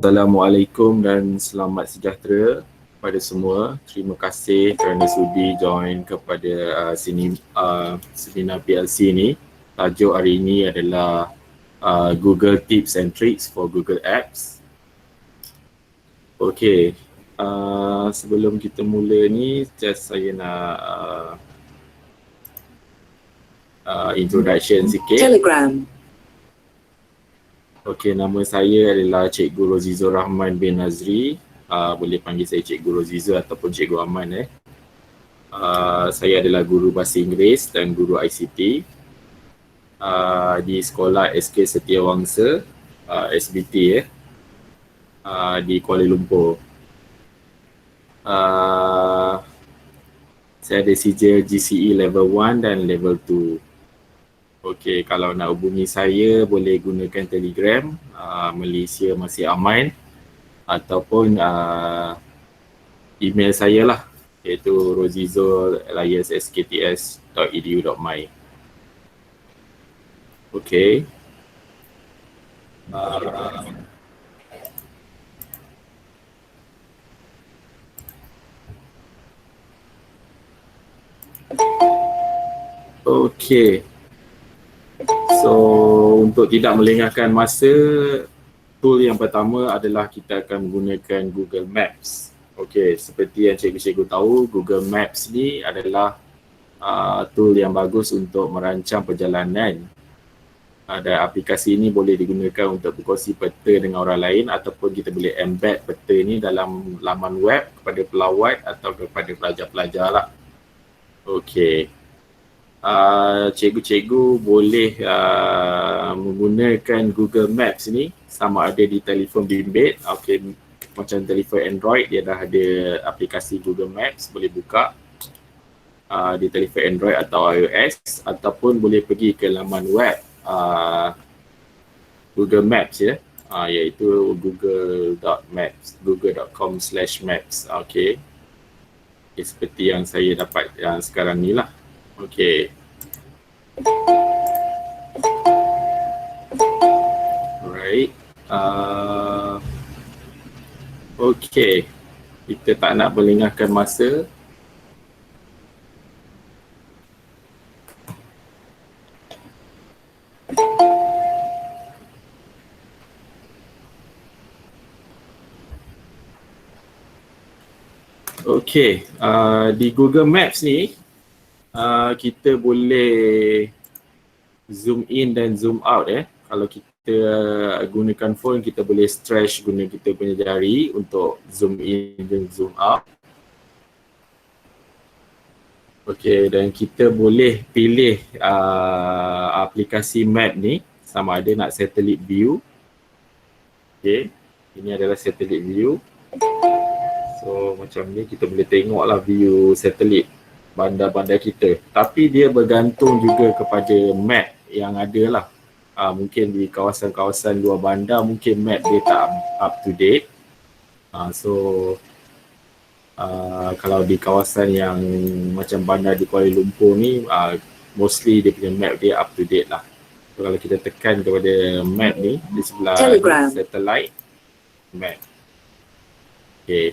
Assalamualaikum dan selamat sejahtera kepada semua. Terima kasih kerana sudi join kepada seminar PLC ini. Tajuk hari ini adalah Google Tips and Tricks for Google Apps. Okey, sebelum kita mula ni, saya nak introduction sikit. Telegram. Okey, nama saya adalah Cikgu Rozizo Rahman bin Nazri. Boleh panggil saya Cikgu Rozizo ataupun Cikgu Aman. Saya adalah guru bahasa Inggeris dan guru ICT di sekolah SK Setiawangsa, SBT di Kuala Lumpur. Saya ada sijil GCE level 1 dan level 2. Okey, kalau nak hubungi saya boleh gunakan Telegram, Malaysia Masih Aman, ataupun email saya lah, iaitu rozizo@skts.edu.my. Okey. Okey. So, untuk tidak melengahkan masa, tool yang pertama adalah kita akan menggunakan Google Maps. Okey, seperti yang cikgu-cikgu tahu, Google Maps ni adalah tool yang bagus untuk merancang perjalanan. Dan aplikasi ini boleh digunakan untuk berkongsi peta dengan orang lain ataupun kita boleh embed peta ni dalam laman web kepada pelawat atau kepada pelajar-pelajar lah. Okey. Cikgu-cikgu boleh menggunakan Google Maps ni sama ada di telefon bimbit, okey, macam telefon Android dia dah ada aplikasi Google Maps, boleh buka di telefon Android atau iOS, ataupun boleh pergi ke laman web Google Maps iaitu google.maps, google.com/maps. Okey. Seperti yang saya dapat sekarang ni lah. Okey. Alright. Okey. Kita tak nak melengahkan masa. Okey, di Google Maps ni kita boleh zoom in dan zoom out. Kalau kita gunakan phone, kita boleh stretch guna kita punya jari untuk zoom in dan zoom out. Okey, dan kita boleh pilih aplikasi map ni sama ada nak satellite view. Okey, ini adalah satellite view. So macam ni kita boleh tengoklah view satellite bandar-bandar kita, tapi dia bergantung juga kepada map yang ada lah. Mungkin di kawasan-kawasan luar bandar mungkin map dia tak up to date. Kalau di kawasan yang macam bandar di Kuala Lumpur ni, mostly dia punya map dia up to date lah. So kalau kita tekan kepada map ni di sebelah satellite map. Okay.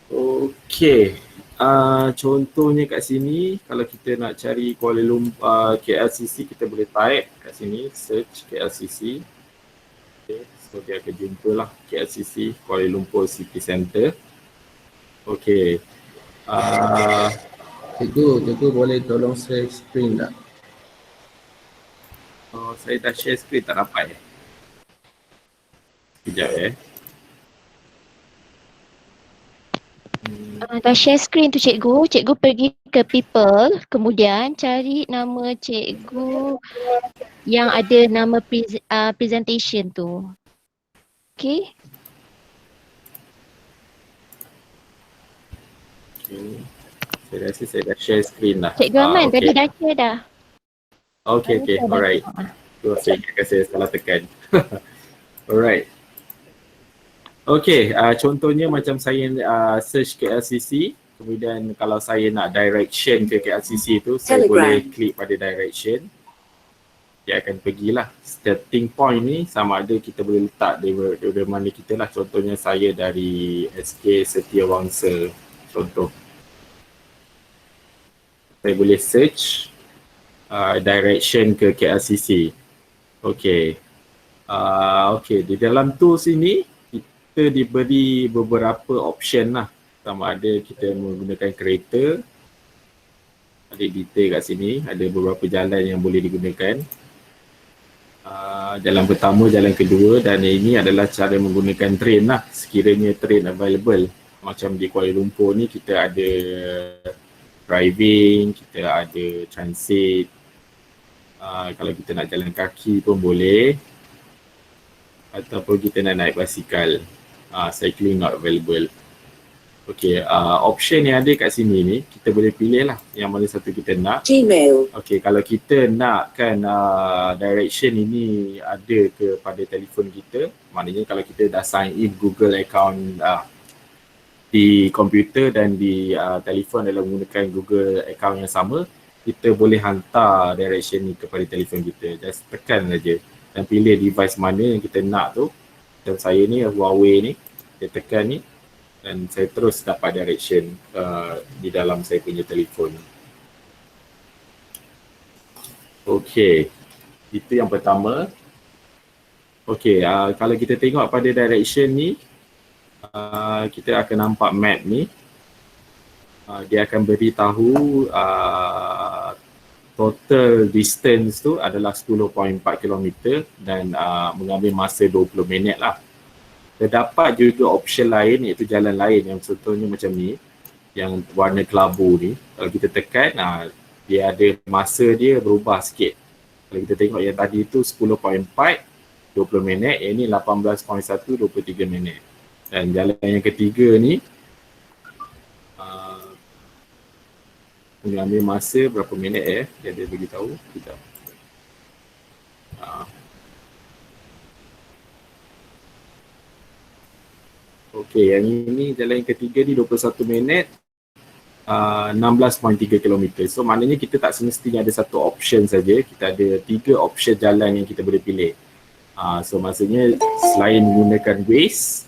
Okey, contohnya kat sini kalau kita nak cari Kuala Lumpur, KLCC, kita boleh type kat sini, search KLCC. Okay, so dia akan jumpa lah KLCC, Kuala Lumpur City Centre. Okey. Cikgu boleh tolong share screen tak? Saya dah share screen, tak dapat Sekejap Dah share screen tu cikgu. Cikgu pergi ke people, kemudian cari nama cikgu yang ada nama presentation tu. Okay. Saya rasa saya dah share screen lah. Cikgu Aman tadi dah share dah. Okay, alright. Tu saya ingatkan saya salah tekan. Alright. Okey, contohnya macam saya search KLCC, kemudian kalau saya nak direction ke KLCC tu, saya boleh klik pada direction. dia akan pergilah. Starting point ni sama ada kita boleh letak dari mana kita lah. Contohnya saya dari SK Setiawangsa, contoh. Saya boleh search direction ke KLCC. Okay. Okay, di dalam tools ini kita diberi beberapa option lah. Sama ada kita menggunakan kereta, ada detail kat sini, ada beberapa jalan yang boleh digunakan. Jalan pertama, jalan kedua, dan ini adalah cara menggunakan train lah, sekiranya train available. Macam di Kuala Lumpur ni kita ada driving, kita ada transit. Kalau kita nak jalan kaki pun boleh, ataupun kita nak naik basikal. Cycling not available. Okay, option yang ada kat sini ni kita boleh pilih lah yang mana satu kita nak. Gmail. Okay, kalau kita nakkan direction ini ada kepada telefon kita, maknanya kalau kita dah sign in Google account di komputer dan di telefon dalam menggunakan Google account yang sama, kita boleh hantar direction ni kepada telefon kita. Just tekan saja dan pilih device mana yang kita nak tu. Dan saya ni Huawei ni, saya tekan ni dan saya terus dapat direction di dalam saya punya telefon. Okay, itu yang pertama. Okay, kalau kita tengok pada direction ni, kita akan nampak map ni. Dia akan beritahu total distance tu adalah 10.4 km dan mengambil masa 20 minit lah. Terdapat juga option lain iaitu jalan lain yang contohnya macam ni, yang warna kelabu ni. Kalau kita tekan, dia ada masa dia berubah sikit. Kalau kita tengok yang tadi tu 10.4, 20 minit, yang ni 18.1, 23 minit. Dan jalan yang ketiga ni, mengambil masa berapa minit dia beritahu kita. Okey, yang ini jalan yang ketiga ni 21 minit 16.3 km. So maknanya kita tak semestinya ada satu option saja, kita ada 3 option jalan yang kita boleh pilih. So maksudnya selain menggunakan Waze,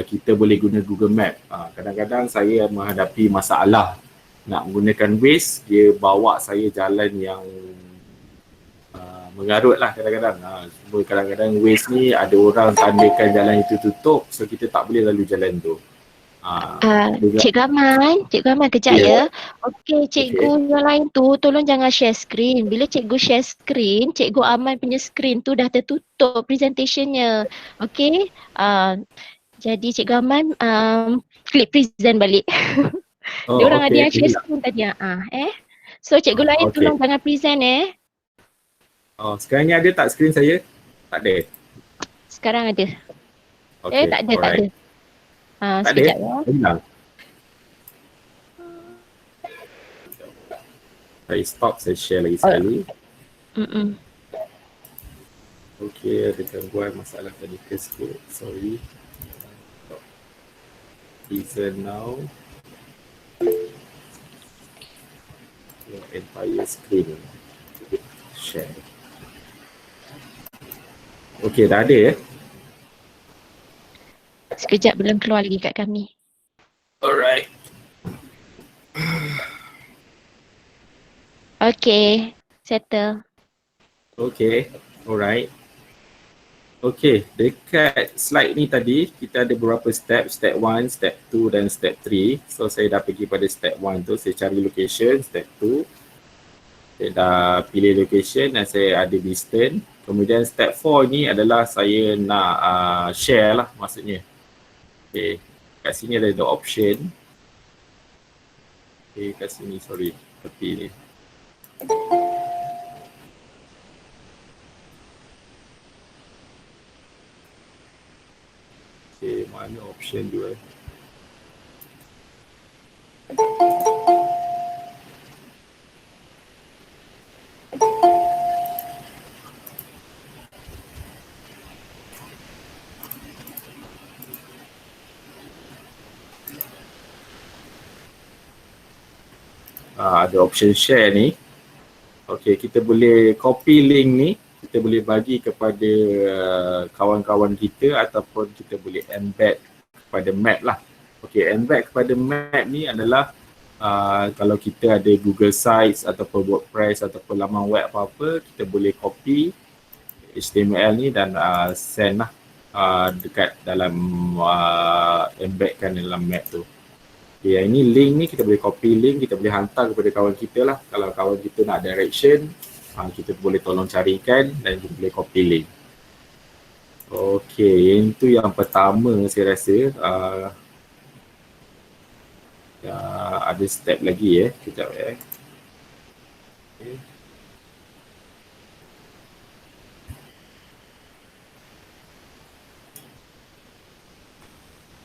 kita boleh guna Google Map. Kadang-kadang saya menghadapi masalah nak menggunakan Waze, dia bawa saya jalan yang mengarut lah kadang-kadang. Kadang-kadang Waze ni ada orang tandakan jalan itu tutup, so kita tak boleh lalu jalan tu. Cikgu Aman kejap ya. Okey, cikgu yang lain tu tolong jangan share screen. Bila cikgu share screen, cikgu Aman punya screen tu dah tertutup presentationnya. Okey. Jadi cikgu Aman klik present balik. Dia orang ada yang share screen tadi. So cikgu lain tolong jangan present sekarang ni ada tak screen saya? Tak ada. Sekarang ada. Tak ada. Tak Sekejap ada. ya. Hilang. Saya stop, saya share lagi sekali. Okey, ada gangguan masalah tadi ke sikit. Sorry. Present now. Your entire screen. Share. Okey, dah ada Sekejap belum keluar lagi kat kami. Alright. Okay, settle. Okay, alright. Okay, dekat slide ni tadi kita ada beberapa step. Step 1, step 2 dan step 3. So saya dah pergi pada step 1 tu, saya cari location. Step 2, saya dah pilih location dan saya ada distance. Kemudian step 4 ni adalah saya nak share lah maksudnya. Okay, kat sini ada option. Okay, kat sini sorry, tepi ni. Okay, mana option tu ada option share ni. Okey, kita boleh copy link ni, kita boleh bagi kepada kawan-kawan kita ataupun kita boleh embed kepada map lah. Okey, embed kepada map ni adalah kalau kita ada Google Sites ataupun WordPress ataupun laman web apa-apa, kita boleh copy HTML ni dan send lah dekat dalam embedkan dalam map tu. Okay, ini link ni kita boleh copy link, kita boleh hantar kepada kawan kita lah. Kalau kawan kita nak direction, kita boleh tolong carikan dan kita boleh copy link. Okay, itu yang pertama saya rasa. Ada step lagi kejap Okay.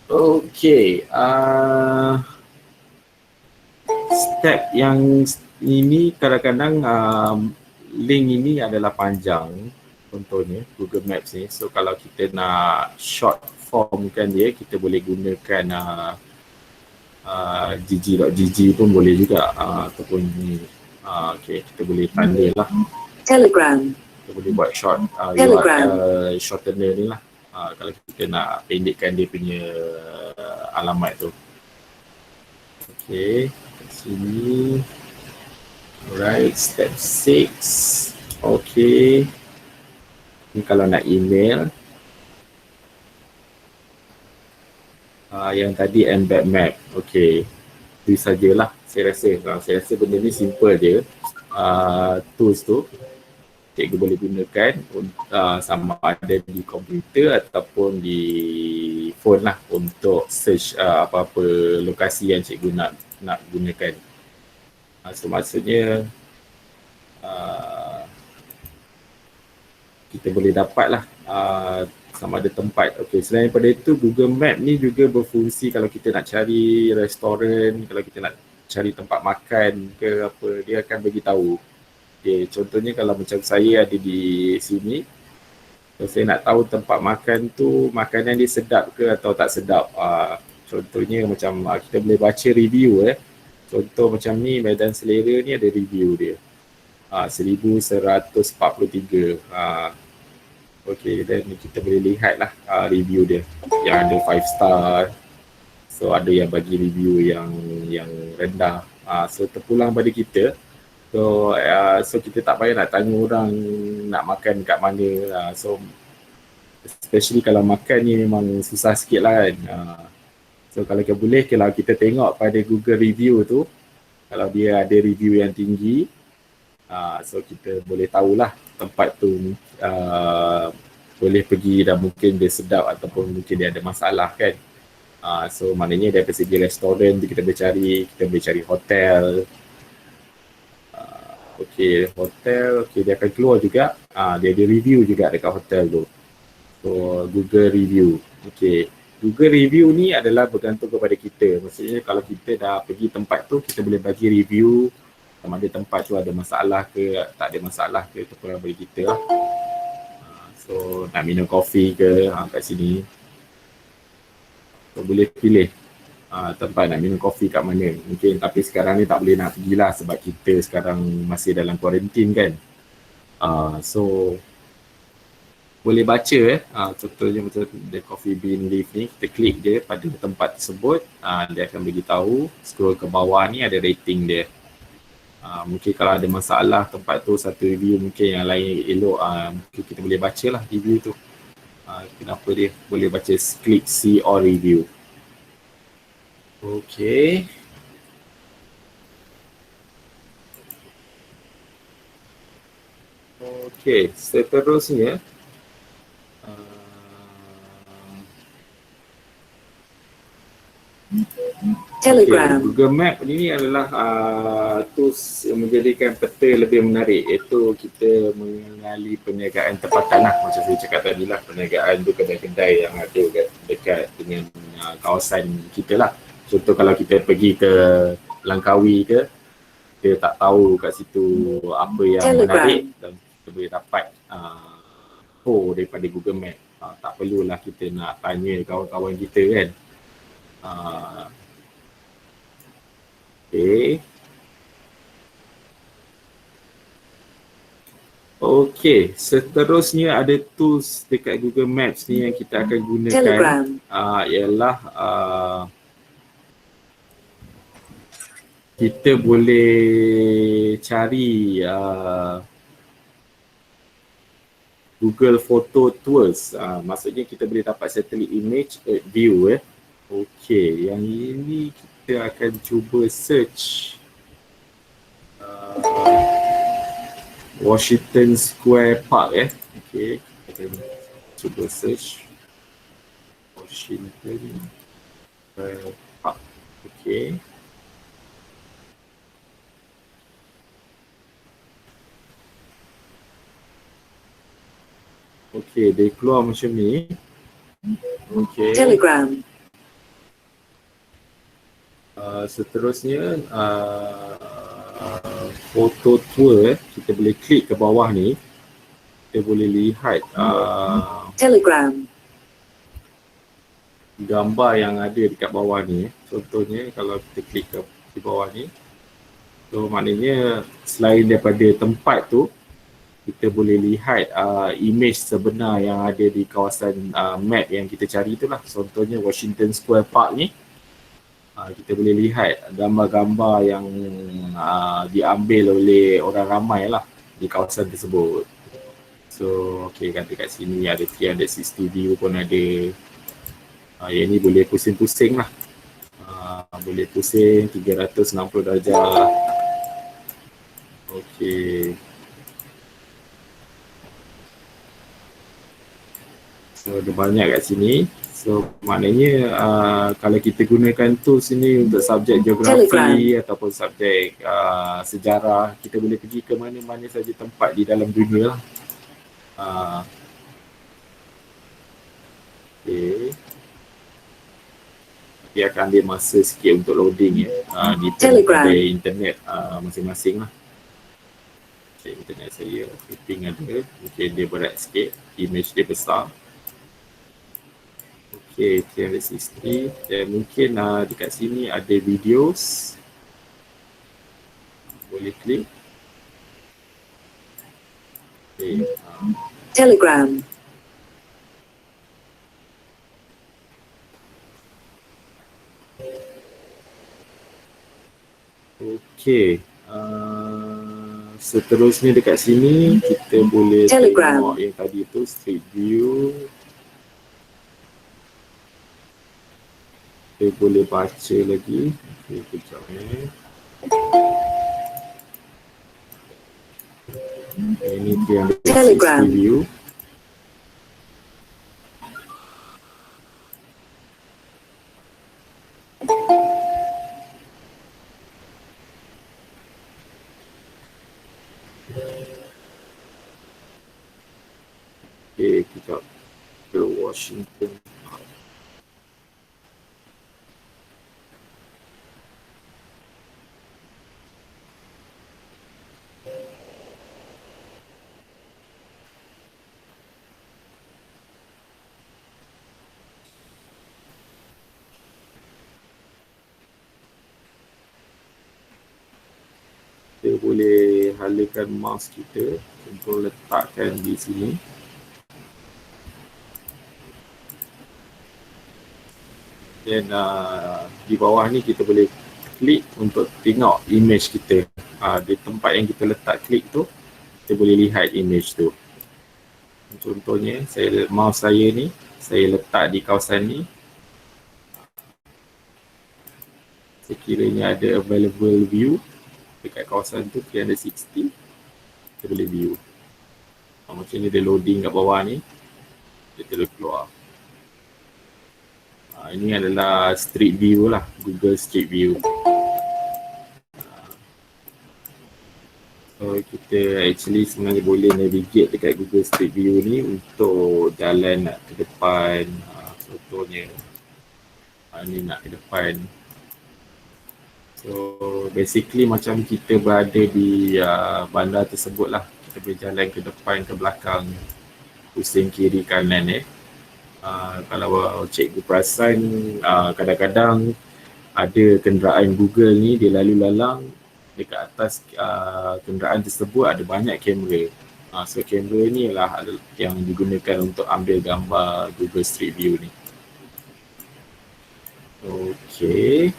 Okay, step yang ini kadang-kadang link ini adalah panjang, contohnya Google Maps ni. So kalau kita nak short form kan dia, kita boleh gunakan gg.gg pun boleh juga, ataupun ni. Okay, kita boleh tanda lah. Telegram. Kita boleh buat short shortener ni lah. Kalau kita nak pendekkan dia punya alamat tu. Okay, kat sini. Alright, step 6. Okay. Ni kalau nak email. Yang tadi embed map. Okay. Itu sajalah saya rasa. Saya rasa benda ni simple je. Tools tu cikgu boleh gunakan sama ada di komputer ataupun di phone lah untuk search apa-apa lokasi yang cikgu nak gunakan. So maksudnya kita boleh dapat lah sama ada tempat. Okay, selain daripada itu, Google Map ni juga berfungsi kalau kita nak cari restoran, kalau kita nak cari tempat makan ke apa, dia akan bagi tahu. Okay, contohnya kalau macam saya ada di sini, kalau saya nak tahu tempat makan tu makanan dia sedap ke atau tak sedap. Contohnya macam kita boleh baca review Contoh macam ni, Medan Selera ni ada review dia. 1143. Okay, dan kita boleh lihat lah review dia yang ada 5 star. So ada yang bagi review yang rendah. So terpulang pada kita. So kita tak payah nak tanya orang nak makan kat mana. So especially kalau makan ni memang susah sikit lah kan. So kalau boleh, kalau kita tengok pada Google review tu, kalau dia ada review yang tinggi, so kita boleh tahulah tempat tu boleh pergi dan mungkin dia sedap ataupun mungkin dia ada masalah kan. So maknanya dari segi restoran tu kita boleh cari hotel. Okay, hotel, okay, dia akan keluar juga. Dia ada review juga dekat hotel tu. So Google review. Okay, Google review ni adalah bergantung kepada kita. Maksudnya kalau kita dah pergi tempat tu, kita boleh bagi review sama ada tempat tu ada masalah ke, tak ada masalah ke, terpulang bagi kita lah. So nak minum kopi ke kat sini, so boleh pilih tempat nak minum kopi kat mana. Mungkin tapi sekarang ni tak boleh nak pergilah sebab kita sekarang masih dalam kuarantin kan. So boleh baca contohnya macam the coffee bean leaf ni, kita klik je pada tempat tersebut, dia akan beritahu. Scroll ke bawah ni ada rating dia. Mungkin kalau ada masalah tempat tu satu review, mungkin yang lain elok, mungkin kita boleh baca lah review tu. Kenapa dia boleh baca, klik see all review. Okay. Okay, seterusnya Telegram. Okay, Google Map ini adalah tools yang menjadikan peta lebih menarik, iaitu kita mengenali perniagaan tempatan lah. Macam saya cakap tadi lah, perniagaan tu kedai-kedai yang ada dekat dengan kawasan kita lah. Contoh kalau kita pergi ke Langkawi ke, kita tak tahu kat situ apa yang menarik dan kita boleh dapat daripada Google Map. Tak perlulah kita nak tanya kawan-kawan kita kan. Okay. Okey, seterusnya ada tools dekat Google Maps ni yang kita akan gunakan Telegram. ialah kita boleh cari Google Photo Tours. Maksudnya kita boleh dapat satellite image view Okey, yang ini kita akan cuba search Washington Square Park Okey, kita akan cuba search Washington Square Park. Okey. Okey, dia keluar macam ni. Okey. Telegram. Seterusnya photo tour kita boleh klik ke bawah ni. Kita boleh lihat Telegram. gambar yang ada dekat bawah ni. Contohnya kalau kita klik ke di bawah ni, so maknanya selain daripada tempat tu, kita boleh lihat image sebenar yang ada di kawasan map yang kita cari itulah. Contohnya Washington Square Park ni, kita boleh lihat gambar-gambar yang diambil oleh orang ramai lah di kawasan tersebut. So okey, kan dekat sini ada 360 view pun ada. Yang ni boleh pusing-pusing lah. Boleh pusing 360 darjah. Okey. So ada banyak kat sini. So maknanya kalau kita gunakan tools ini untuk subjek geografi ataupun subjek sejarah, kita boleh pergi ke mana-mana saja tempat di dalam dunia lah. Okay. Dia akan ambil masa sikit untuk loading depend pada internet masing-masing lah. Okay, internet saya fitting ada, mungkin dia berat sikit, image dia besar. Okay, 360 dan mungkin dekat sini ada videos. Boleh klik. Okay, Telegram. Okay, seterusnya dekat sini kita boleh Telegram. tengok yang tadi tu Street View. Kita boleh baca lagi. Okay, kejap ini 360 view. Okay, kita ke Washington. Kita boleh halakan mouse kita untuk letakkan di sini. Dan di bawah ni kita boleh klik untuk tengok image kita. Di tempat yang kita letak klik tu, kita boleh lihat image tu. Contohnya, mouse saya ni, saya letak di kawasan ni. Sekiranya ada available view dekat kawasan tu 360, kita boleh view. Macam ni dia loading kat bawah ni, dia terus keluar. Ini adalah Street View lah, Google Street View. So kita actually sebenarnya boleh navigate dekat Google Street View ni untuk jalan nak ke depan. Contohnya ni nak ke depan. So basically macam kita berada di bandar tersebut lah. Kita boleh jalan ke depan, ke belakang, pusing kiri kanan kalau cikgu perasan, kadang-kadang ada kenderaan Google ni dia lalu lalang, dekat atas kenderaan tersebut ada banyak kamera. So kamera ni lah yang digunakan untuk ambil gambar Google Street View ni. Okey.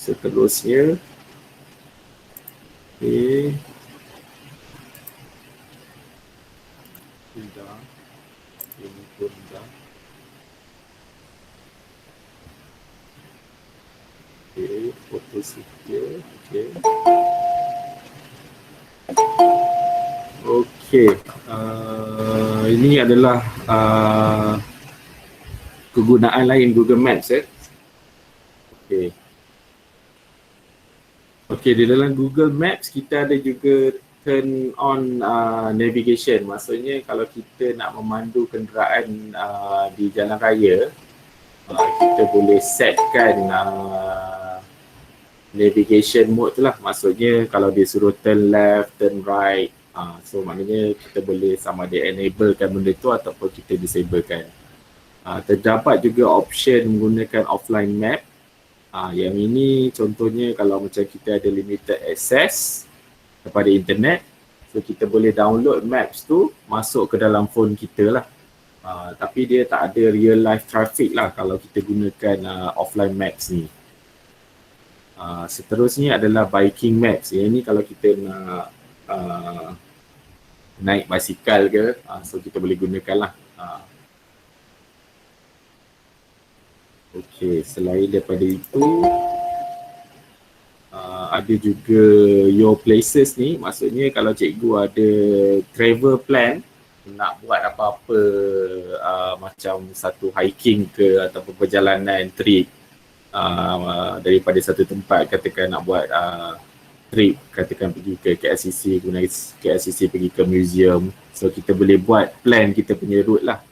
Seterusnya, okey. Dah. Ini pun dah. Okey, foto setia. Okey. Okey. Ini adalah kegunaan lain Google Maps. Okey. Okey, di dalam Google Maps kita ada juga turn on navigation. Maksudnya kalau kita nak memandu kenderaan di jalan raya, kita boleh setkan navigation mode tu lah. Maksudnya kalau dia suruh turn left, turn right, so maknanya kita boleh sama ada enablekan benda tu ataupun kita disablekan. Terdapat juga option menggunakan offline map. Yang ini contohnya kalau macam kita ada limited access kepada internet, so kita boleh download maps tu masuk ke dalam phone kita lah. Tapi dia tak ada real life traffic lah kalau kita gunakan offline maps ni. Seterusnya adalah biking maps. Yang ni kalau kita nak naik basikal ke, so kita boleh gunakan lah. Okey, selain daripada itu ada juga your places ni. Maksudnya kalau cikgu ada travel plan, nak buat apa-apa macam satu hiking ke ataupun perjalanan trip daripada satu tempat, katakan nak buat trip, katakan pergi ke KLCC, kemudian KLCC pergi ke museum, so kita boleh buat plan kita punya route lah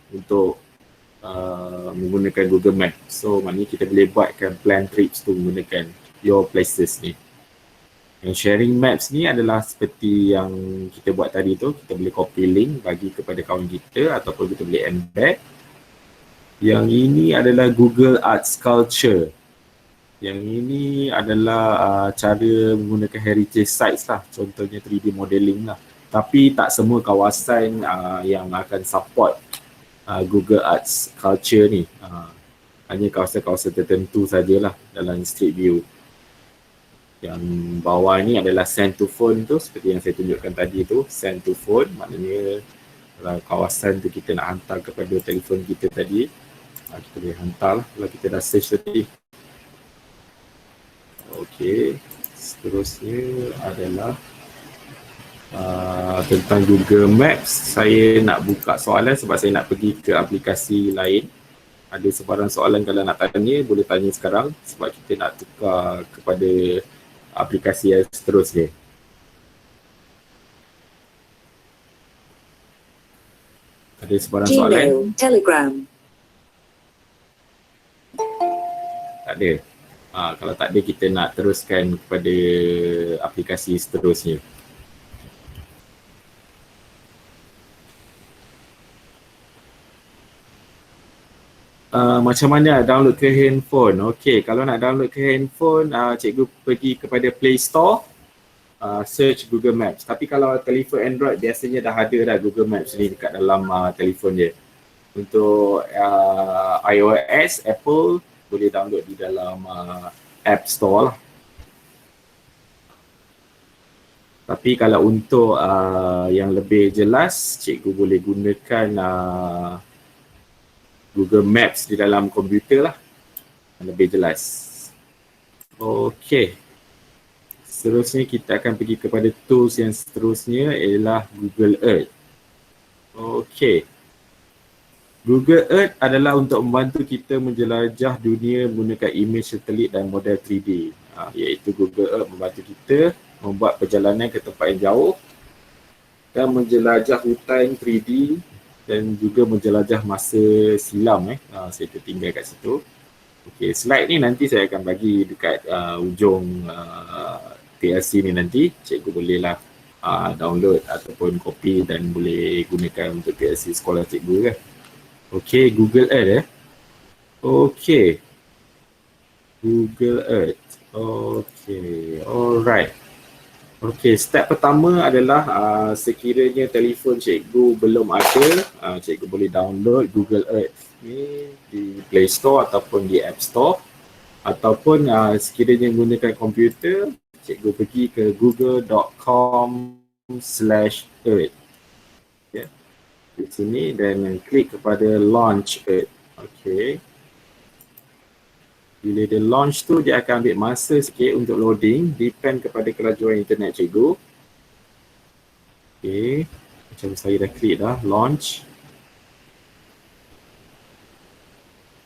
untuk menggunakan Google Map. So maknanya kita boleh buatkan plan trips tu menggunakan your places ni. Yang sharing maps ni adalah seperti yang kita buat tadi tu, kita boleh copy link bagi kepada kawan kita ataupun kita boleh embed. Yang ini adalah Google Arts Culture. Yang ini adalah cara menggunakan heritage sites lah, contohnya 3D modeling lah. Tapi tak semua kawasan yang akan support Google Arts Culture ni. Hanya kawasan-kawasan tertentu sajalah dalam Street View. Yang bawah ni adalah send to phone tu, seperti yang saya tunjukkan tadi tu, send to phone, maknanya kalau kawasan tu kita nak hantar kepada telefon kita tadi, kita boleh hantar lah kalau kita dah search tadi. Okey, seterusnya adalah tentang Google Maps. Saya nak buka soalan sebab saya nak pergi ke aplikasi lain. Ada sebarang soalan kalau nak tanya, boleh tanya sekarang sebab kita nak tukar kepada aplikasi yang seterusnya. Ada sebarang soalan? Gmail, Telegram. Tak ada. Kalau tak ada, kita nak teruskan kepada aplikasi seterusnya. Macam mana download ke handphone? Okey, kalau nak download ke handphone, cikgu pergi kepada Play Store, search Google Maps. Tapi kalau telefon Android biasanya dah ada dah Google Maps ni dekat dalam telefon dia. Untuk iOS, Apple boleh download di dalam App Store lah. Tapi kalau untuk yang lebih jelas, cikgu boleh gunakan Google Maps di dalam komputer lah, lebih jelas. Okey, seterusnya kita akan pergi kepada tools yang seterusnya ialah Google Earth. Okey, Google Earth adalah untuk membantu kita menjelajah dunia menggunakan imej satelit dan model 3D. Iaitu Google Earth membantu kita membuat perjalanan ke tempat yang jauh dan menjelajah hutan 3D dan juga menjelajah masa silam. Saya tertinggal kat situ. Okey, slide ni nanti saya akan bagi dekat ujung TLC ni nanti. Cikgu bolehlah download ataupun copy dan boleh gunakan untuk TLC sekolah cikgu kan. Okey, Google Earth Okey. Google Earth. Okay, alright. Okay, step pertama adalah sekiranya telefon cikgu belum ada, cikgu boleh download Google Earth ni di Play Store ataupun di App Store, ataupun sekiranya menggunakan komputer, cikgu pergi ke google.com/earth. Okay. Di sini dan klik kepada Launch Earth. Okay. Bila dia launch tu, dia akan ambil masa sikit untuk loading, depend kepada kelajuan internet cikgu. Okay, macam saya dah klik dah, launch.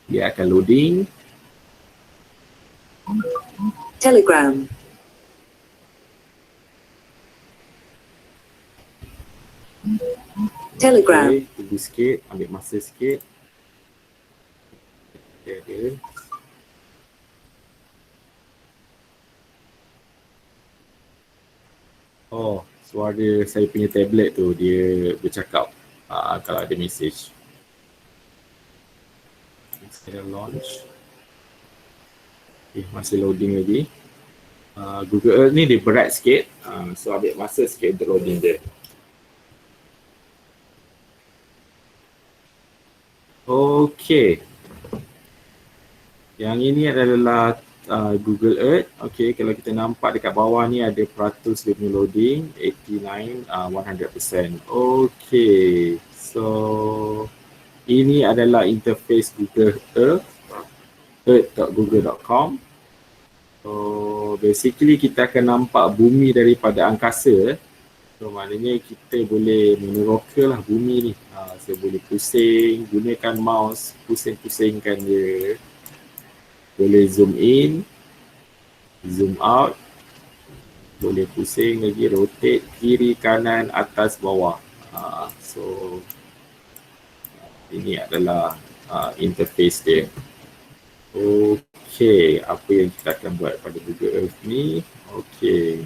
Dia akan loading. Telegram. Telegram. Okay, tunggu sikit, ambil masa sikit. Okay, ada. Oh, suara saya punya tablet tu dia bercakap kalau ada message. Saya launch. Okay, masih loading lagi. Google Earth ni dia berat sikit, so ambil masa sikit untuk loading dia. Okay. Yang ini adalah Google Earth. Okay, kalau kita nampak dekat bawah ni ada peratus dia punya loading, 89, 100%. Okay, so ini adalah interface Google Earth, earth.google.com. So basically kita akan nampak bumi daripada angkasa. So maknanya kita boleh meneroka lah bumi ni. Saya boleh pusing, gunakan mouse, pusing-pusingkan dia. Boleh zoom in, zoom out, boleh pusing lagi, rotate kiri, kanan, atas, bawah. So ini adalah interface dia. Okay, apa yang kita akan buat pada Google Earth ni? Okay,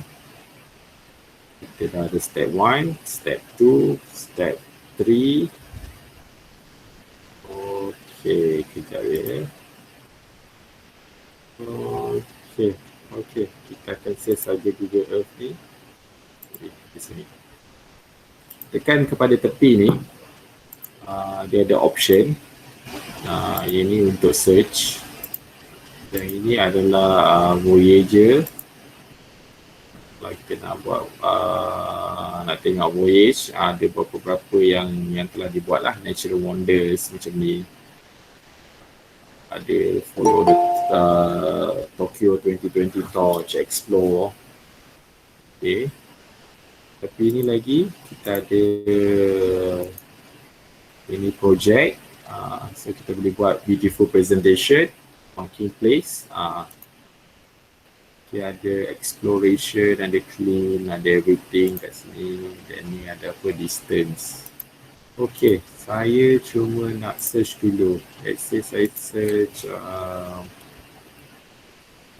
kita dah ada step 1, step 2, step 3. Okay, kejap ya. Okay, kita akan save saja Google Earth ni di sini. Tekan kepada tepi ni, dia ada option. Ini untuk search. Dan ini adalah Voyager. Kalau kita nak buat nak tengok voyage, ada beberapa yang telah dibuat lah, natural wonders macam ni. Ada follow the Tokyo 2020 torch, explore. Okay. Tapi ini lagi kita ada ini project. So kita boleh buat beautiful presentation, marking place. Okay, ada exploration, ada clean, ada everything kat sini. Dan ni ada apa, distance. Okay, saya cuma nak search dulu. Let's say saya search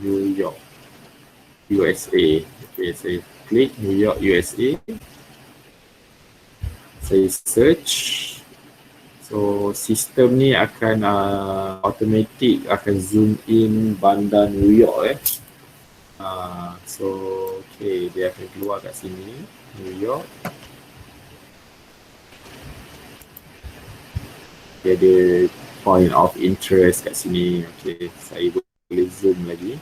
New York, USA. Okay, saya klik New York, USA. Saya search. So, sistem ni akan automatic akan zoom in bandar New York So, okay, dia akan keluar kat sini, New York. Dia ada point of interest kat sini. Okay, saya boleh zoom lagi.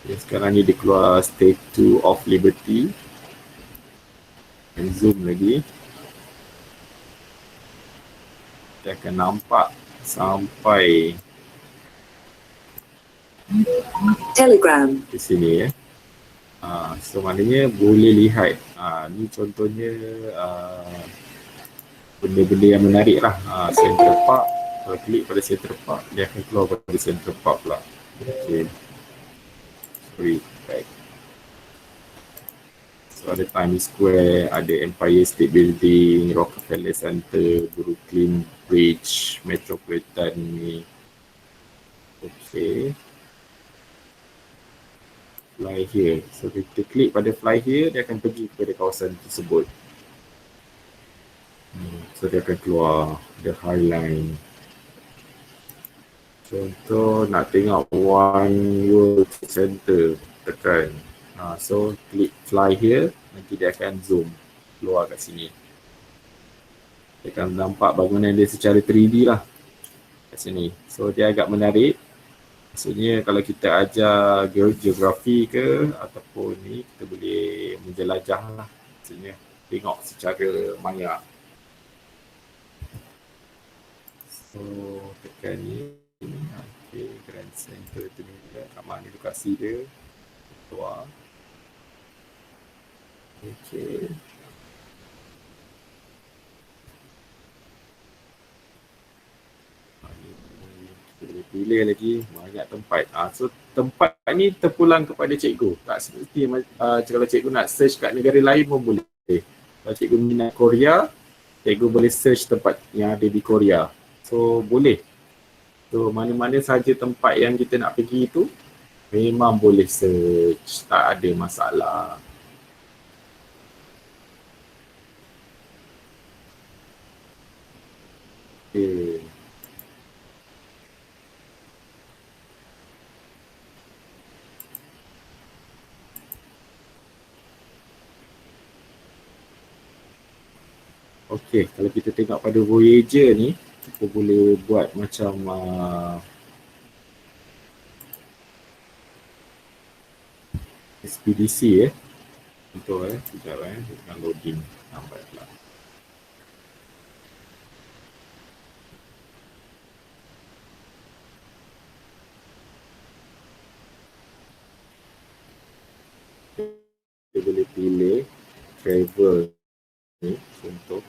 Okay, sekarang ni dia keluar Statue of Liberty. Dan zoom lagi. Kita akan nampak sampai Telegram. di sini so maknanya boleh lihat ni contohnya benda-benda yang menarik lah. Central Park, kalau klik pada Central Park dia akan keluar pada Central Park pula. Okay, sorry, back. So ada Times Square, ada Empire State Building, Rockefeller Center, Brooklyn Bridge, Metropolitan ni. Okay, fly here. So kita klik pada fly here, dia akan pergi kepada kawasan tersebut. So dia akan keluar the highline. Contoh nak tengok One World Trade Center, tekan. So klik fly here, nanti dia akan zoom keluar kat sini. Dia akan nampak bangunan dia secara 3D lah kat sini. So dia agak menarik. Maksudnya kalau kita ajar geografi ke ataupun ni, kita boleh menjelajah lah. Maksudnya tengok secara maya. So tekan ni. Okay, Grand Center tu ni kat mana lokasi dia. Keluar. Okay. Kita boleh pilih lagi banyak tempat. So tempat ni terpulang kepada cikgu. Tak seperti kalau cikgu nak search kat negara lain pun boleh. Kalau cikgu minat Korea, cikgu boleh search tempat yang ada di Korea. So boleh. So mana-mana saja tempat yang kita nak pergi tu memang boleh search, tak ada masalah. Okay. Okay, kalau kita tengok pada Voyager ni, kita boleh buat macam ekspedisi contoh sekejap dengan loading lambat pula. Kita boleh pilih travel ni contoh.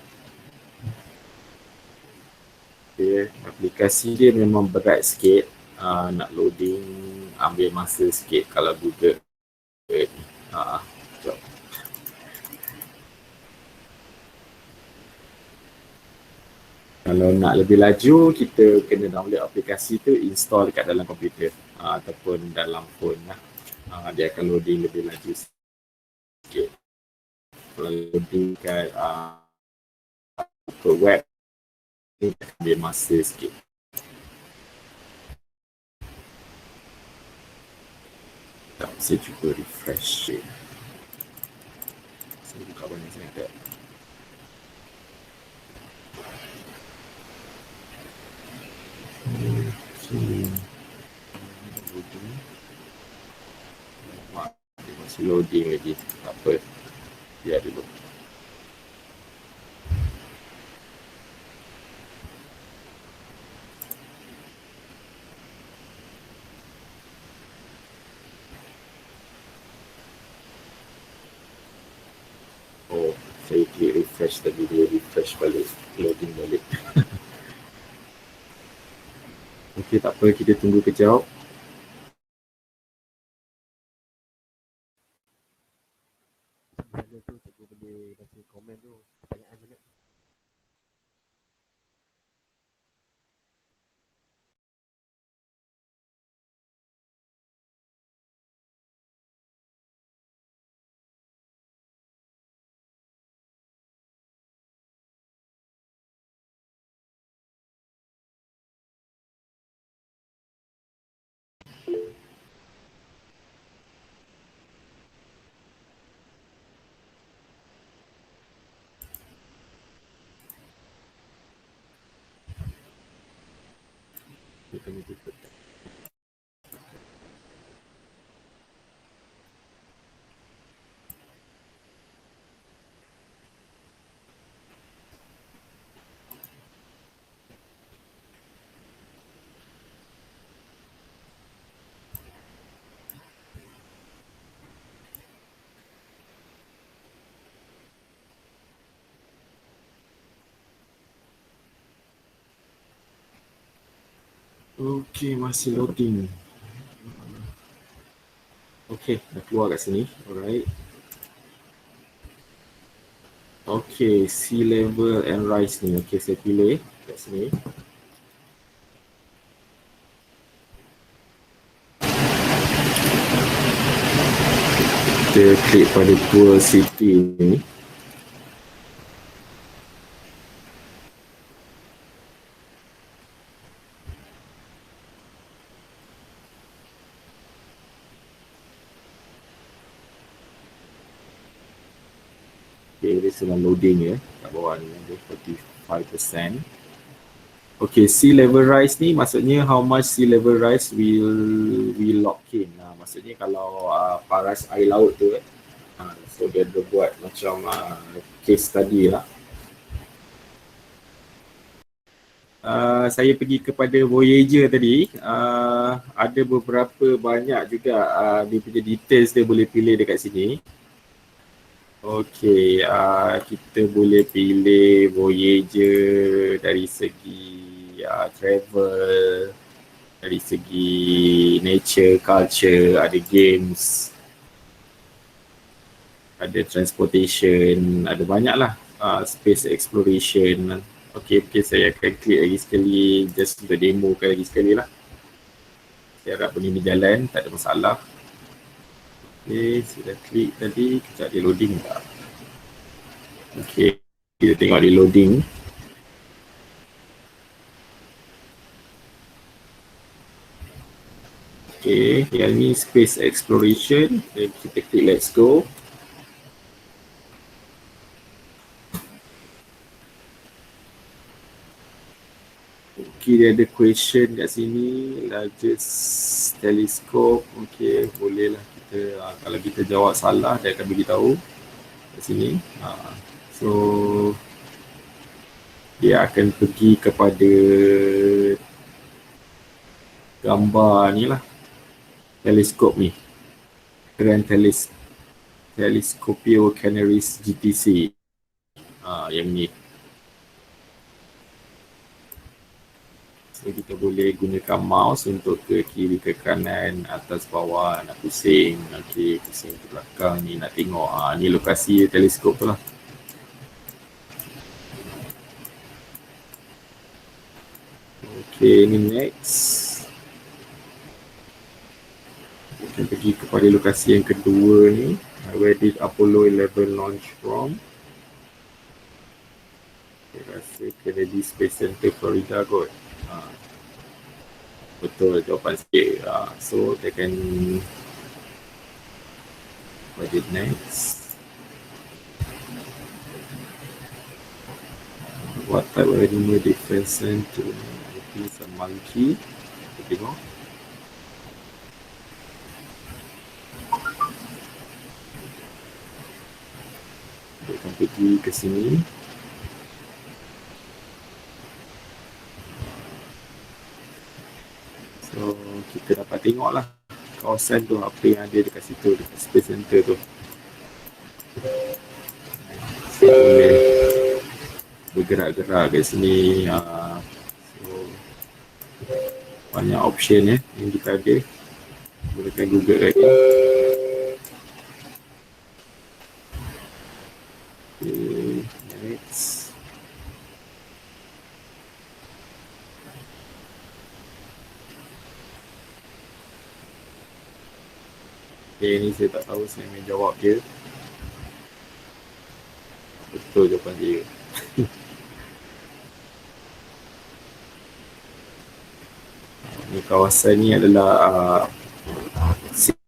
Okay, aplikasi dia memang berat sikit, nak loading ambil masa sikit kalau Google. Jom. Kalau nak lebih laju, kita kena download aplikasi tu, install dekat dalam komputer ataupun dalam phone lah. Dia akan loading lebih laju sikit. Kalau loading kat web ni akan ambil masa sikit. Saya cuba refresh je. Saya buka banyak sangat. Dia masih loading lagi. Tak apa. Biar dulu. Oh, saya klik refresh tadi, dia refresh balik, loading balik. Okey, tak apa, kita tunggu kejap. Mana tu cikgu boleh baca komen tu, pertanyaan mana? Kita ni tutup. Okey, masih loading. Okey, dah keluar kat sini. Alright. Okey, sea level and rise ni. Okey, saya pilih kat sini. Kita klik pada tour city ni. Okay, dia sedang loading ya. Kat bawah ni ada 45%. Okay, sea level rise ni maksudnya how much sea level rise will lock in. Maksudnya kalau paras air laut tu so dia buat macam case study lah. Saya pergi kepada Voyager tadi, ada beberapa banyak juga dia punya details dia boleh pilih dekat sini. Okay, kita boleh pilih Voyager dari segi travel, dari segi nature, culture, ada games, ada transportation, ada banyak lah, space exploration. Okay, saya akan klik lagi sekali just untuk demokan lagi sekali lah. Saya harap benda ni jalan, tak ada masalah. Okay, sudah klik tadi, kejap dia loading tak? Okay, kita tengok dia loading. Okay, yang ni space exploration. Kita klik let's go. Okay, dia ada question kat sini, largest telescope. Okay, boleh lah kita, kalau kita jawab salah dia akan beritahu kat sini. So dia akan pergi kepada gambar ni lah, teleskop ni, Grand Telescopio Canaris GTC, yang ni. So kita boleh gunakan mouse untuk ke kiri, ke kanan, atas, bawah, nak pusing, okay, pusing ke belakang ni, nak tengok ni lokasi teleskop tu lah. Okay, ni next. Kita pergi kepada lokasi yang kedua ni, where did Apollo 11 launch from? Saya rasa Kennedy Space Center, Florida kot. Betul jawapan sikit. So they can what did next? What type of animal they present to? I think it's a monkey. Kita tengok. Dia akan pergi ke sini. So kita dapat tengok lah kawasan tu, apa yang ada dekat situ, dekat Space Center tu. So boleh bergerak-gerak kat sini. So banyak option yang kita ada. Gunakan Google lagi. Okay, next. Okay, ni saya tak tahu saya main jawab dia. Betul jawapan dia. Ni kawasan ni adalah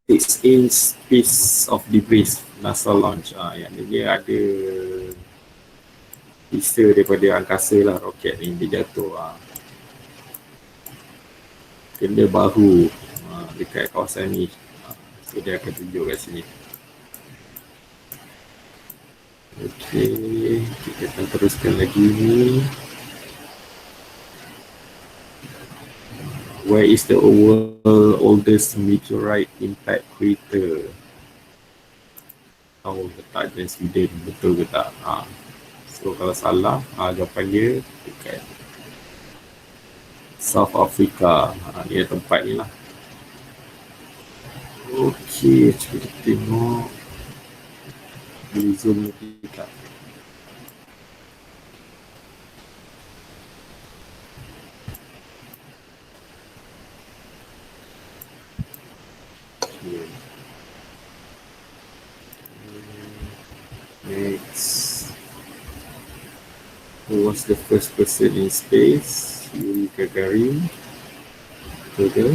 6-inch piece of debris NASA launch. Yang dia ada sisa daripada angkasa lah, roket ni dia jatuh. Kena bahu dekat kawasan ni. So dia akan tunjuk kat sini. Okay, kita akan teruskan lagi ni. Where is the world oldest meteorite impact crater? Tahu letak di Sweden, betul ke tak? So kalau salah, jawapan dia dekat South Africa. Dia tempat ni lah. Okay, cuba kita tengok. Di zoom ni kita. Okay. Next. Who was the first person in space? Yuri Gagarin. Betul ke?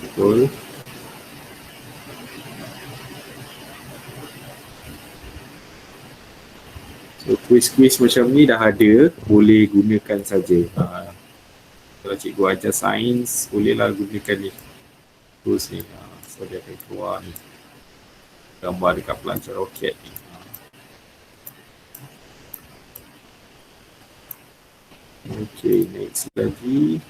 Betul. kuis-kuis macam ni dah ada, boleh gunakan saja. Kalau cikgu ajar sains, bolehlah gunakan ni tools ni. So dia akan keluar ni gambar dekat pelancar roket ni. Okay, next lagi.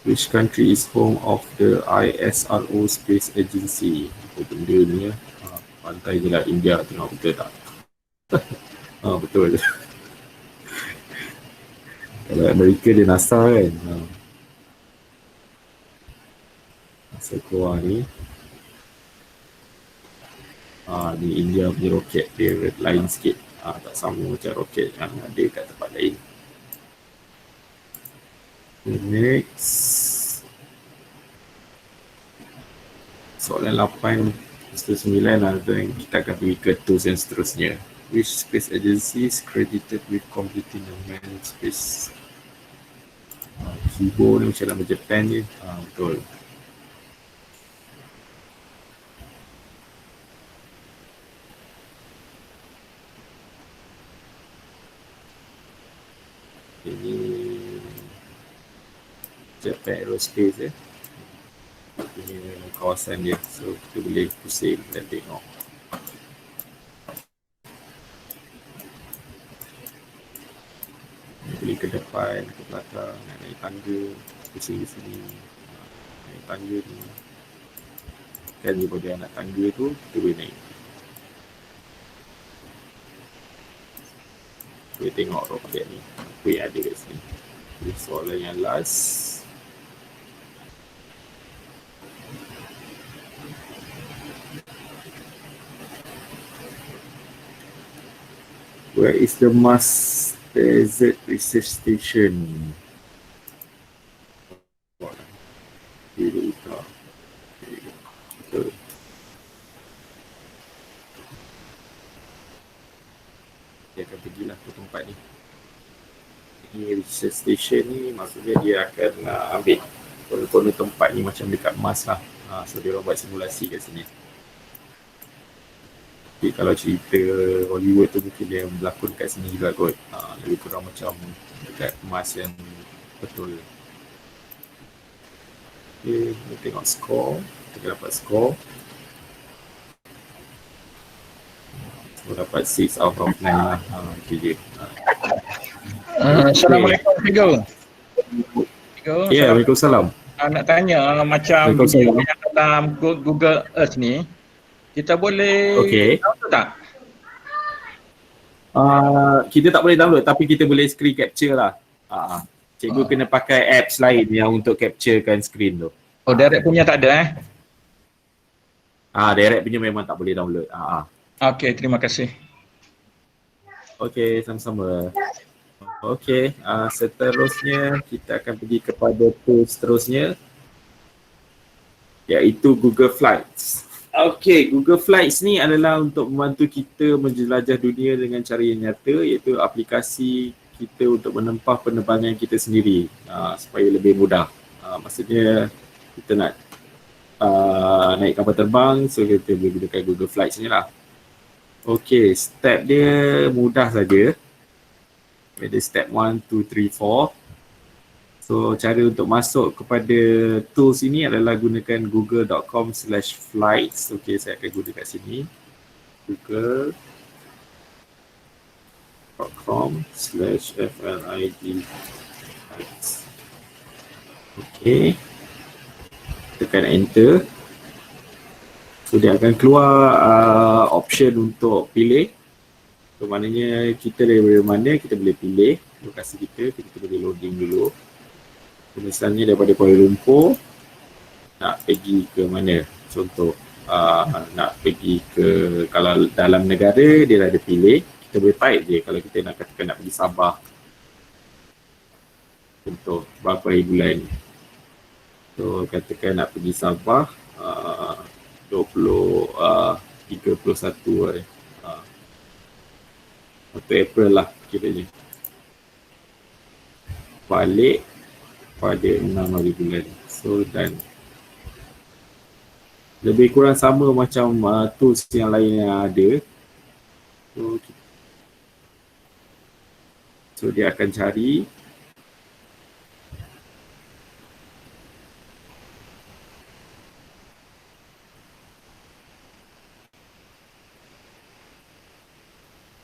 Which country is home of the ISRO Space Agency? Apa benda ni ya? Pantai je lah India, tengok betul tak? Betul. Kalau Amerika dia NASA kan. NASA keluar ni. Ni India punya roket dia lain sikit. Tak sama macam roket yang ada kat tempat lain. Next. Soalan 8 9 dan kita akan pergi ke tools yang seterusnya. Which space agency is credited with completing the manned space? Kibo ni macam nama Japan ni. Betul. Ini Japan Aerospace ini kawasan dia, so kita boleh pusing dan tengok. Boleh ke depan, ke belakang, nak naik tangga, pusing di sini, naik tangga ni. Kan daripada anak tangga tu, kita boleh naik. Boleh tengok roket ni, apa yang ada kat sini. Jadi soalan yang last. Where is the Mars Desert Research Station? Kiri utara. Betul. Dia akan pergilah ke tempat ni. Ini research station ni maksudnya dia akan ambil konon-konon tempat ni macam dekat Mars lah. So dia orang buat simulasi kat sini. Jadi kalau cerita Hollywood tu mungkin dia berlakon kat sini juga kot. Lebih kurang macam dekat Mars yang betul. Okay, kita tengok score. Kita dapat score. So dapat 6 out of 9 lah. Okay je. Assalamualaikum cikgu. Ya, Waalaikumsalam. Nak tanya macam video yang dalam Google Earth ni, kita boleh download tak? Kita tak boleh download tapi kita boleh screen capture lah. Cikgu kena pakai apps lain yang untuk capturekan screen tu. Oh, direct punya tak ada Direct punya memang tak boleh download. Okey, terima kasih. Okey, sama-sama. Okey, seterusnya kita akan pergi kepada tools seterusnya, iaitu Google Flights. Okey, Google Flights ni adalah untuk membantu kita menjelajah dunia dengan cara yang nyata, iaitu aplikasi kita untuk menempah penerbangan kita sendiri supaya lebih mudah. Maksudnya kita nak naik kapal terbang, so kita boleh gunakan Google Flights ni lah. Okey, step dia mudah saja. Ada step 1, 2, 3, 4. So cara untuk masuk kepada tools ini adalah gunakan google.com/flights. Okey, saya akan guna kat sini. google.com/flights. Okey. Tekan enter. So dia akan keluar option untuk pilih. So maknanya kita dari mana kita boleh pilih lokasi kita boleh loading dulu. So, misalnya daripada Kuala Lumpur nak pergi ke mana, contoh nak pergi ke, kalau dalam negara dia dah ada pilih, kita boleh type je. Kalau kita nak katakan nak pergi Sabah, contoh berapa hari bulan, so katakan nak pergi Sabah 31 hari atau April lah kiranya, balik pada 6 hari bulan. So dan Lebih kurang sama macam tools yang lain yang ada. So dia akan cari